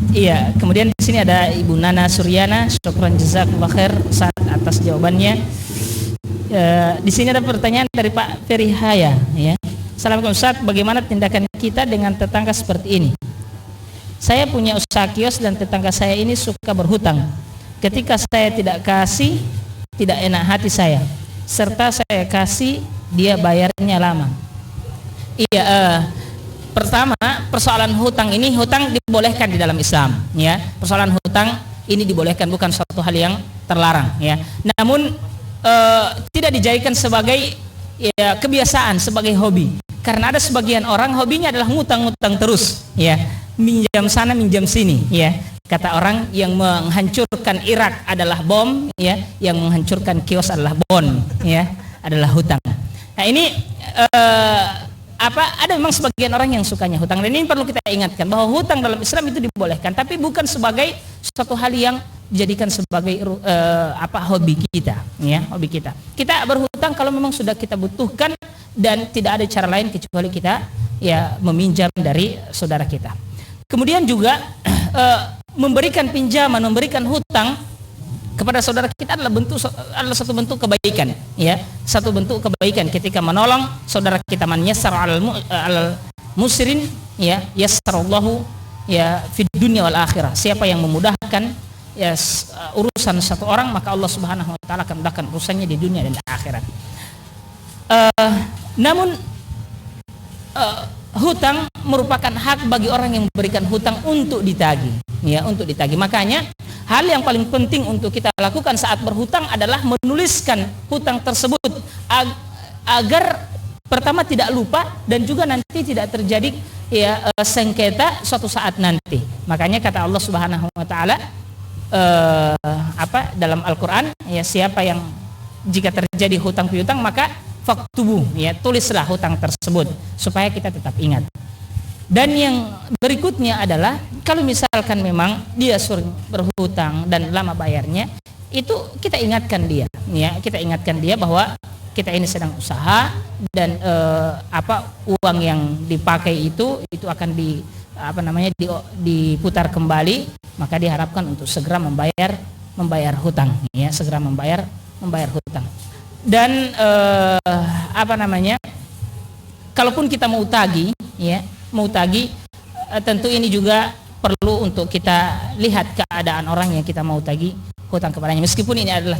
Iya, kemudian di sini ada Ibu Nana Suryana, syukran jazakallahu khair Ustaz atas jawabannya. Di sini ada pertanyaan dari Pak Ferihaya, ya. Assalamualaikum Ustaz, bagaimana tindakan kita dengan tetangga seperti ini? Saya punya usaha kios dan tetangga saya ini suka berhutang. Ketika saya tidak kasih, tidak enak hati saya. Serta saya kasih, dia bayarnya lama. Iya, pertama persoalan hutang ini, hutang dibolehkan di dalam Islam, ya. Persoalan hutang ini dibolehkan, bukan suatu hal yang terlarang, ya. Namun tidak dijadikan sebagai, ya, kebiasaan, sebagai hobi. Karena ada sebagian orang hobinya adalah ngutang-ngutang terus, ya. Minjam sana, minjam sini, ya. Kata orang yang menghancurkan Irak adalah bom, ya. Yang menghancurkan kios adalah bon, ya. Adalah hutang. Nah ini ada memang sebagian orang yang sukanya hutang, dan ini perlu kita ingatkan bahwa hutang dalam Islam itu dibolehkan, tapi bukan sebagai suatu hal yang dijadikan sebagai hobi kita, ya, hobi kita. Kita berhutang kalau memang sudah kita butuhkan dan tidak ada cara lain kecuali kita ya meminjam dari saudara kita. Kemudian juga memberikan pinjaman, memberikan hutang kepada saudara kita adalah satu bentuk kebaikan, ya, satu bentuk kebaikan ketika menolong saudara kita. Man yassar al musrin, ya, yassarallahu ya fid dunya wal akhirah. Siapa yang memudahkan ya urusan satu orang, maka Allah Subhanahu wa taala akan mudahkan urusannya di dunia dan di akhirat. Namun hutang merupakan hak bagi orang yang memberikan hutang untuk ditagih, ya, untuk ditagih. Makanya hal yang paling penting untuk kita lakukan saat berhutang adalah menuliskan hutang tersebut agar pertama tidak lupa dan juga nanti tidak terjadi ya sengketa suatu saat nanti. Makanya kata Allah Subhanahu wa taala dalam Al-Qur'an, ya, siapa yang jika terjadi hutang piutang maka faktubu, ya, tulislah hutang tersebut supaya kita tetap ingat. Dan yang berikutnya adalah kalau misalkan memang dia sering berhutang dan lama bayarnya, itu kita ingatkan dia, ya, kita ingatkan dia bahwa kita ini sedang usaha dan uang yang dipakai itu akan diputar kembali, maka diharapkan untuk segera membayar hutang, ya, segera membayar hutang. Dan kalaupun kita mau tagih, ya, tentu ini juga perlu untuk kita lihat keadaan orang yang kita mau tagih hutang kepadanya. Meskipun ini adalah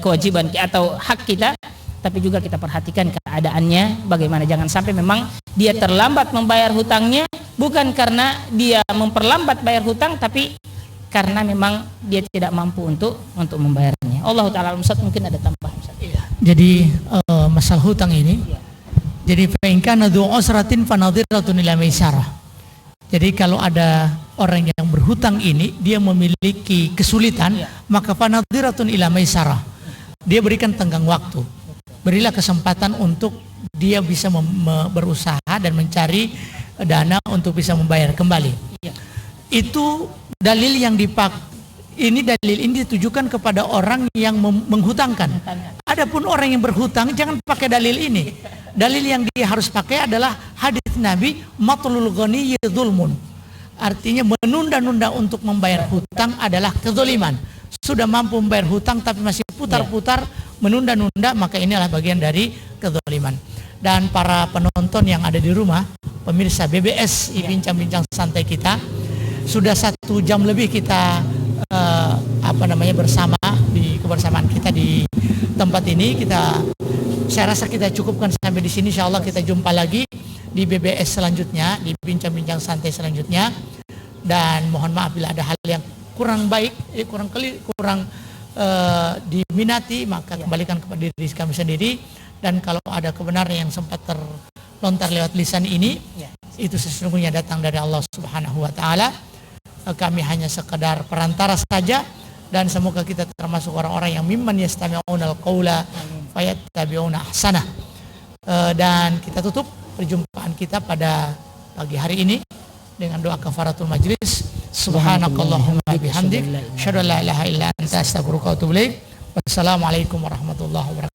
kewajiban atau hak kita, tapi juga kita perhatikan keadaannya bagaimana. Jangan sampai memang dia terlambat membayar hutangnya bukan karena dia memperlambat bayar hutang, tapi karena memang dia tidak mampu untuk membayarnya. Allah taala Ustaz, mungkin ada tambahan Ustaz. Iya. Jadi masalah hutang ini, iya. Jadi fa in kana dzu usratin fa nadhiratun ila maisarah. Jadi kalau ada orang yang berhutang ini dia memiliki kesulitan, iya, maka fa nadhiratun ila maisarah. Dia berikan tenggang waktu. Berilah kesempatan untuk dia bisa berusaha dan mencari dana untuk bisa membayar kembali. Iya. Itu dalil yang dalil ini ditujukan kepada orang yang menghutangkan. Adapun orang yang berhutang jangan pakai dalil ini. Dalil yang dia harus pakai adalah hadis Nabi, matlul ghani dzulmun. Artinya menunda-nunda untuk membayar hutang adalah kezaliman. Sudah mampu membayar hutang tapi masih putar-putar, menunda-nunda, maka inilah bagian dari kezaliman. Dan para penonton yang ada di rumah, pemirsa BBS bincang-bincang santai kita, sudah 1 jam lebih kita bersama di kebersamaan kita di tempat ini. Saya rasa kita cukupkan sampai di sini. Insyaallah kita jumpa lagi di BBS selanjutnya, di bincang-bincang santai selanjutnya. Dan mohon maaf bila ada hal yang kurang baik, kurang diminati, maka kembalikan kepada diri kami sendiri. Dan kalau ada kebenaran yang sempat terlontar lewat lisan ini, itu sesungguhnya datang dari Allah Subhanahu wa taala. Kami hanya sekedar perantara saja, dan semoga kita termasuk orang-orang yang mimman yastami'unal qaula fayattabi'una ahsanah. Dan kita tutup perjumpaan kita pada pagi hari ini dengan doa kafaratul majlis. Subhanakallahumma bihamdik, asyhadu an la ilaha illa anta, astaghfiruka wa atubu ilaik. Wassalamualaikum warahmatullahi wabarakatuh.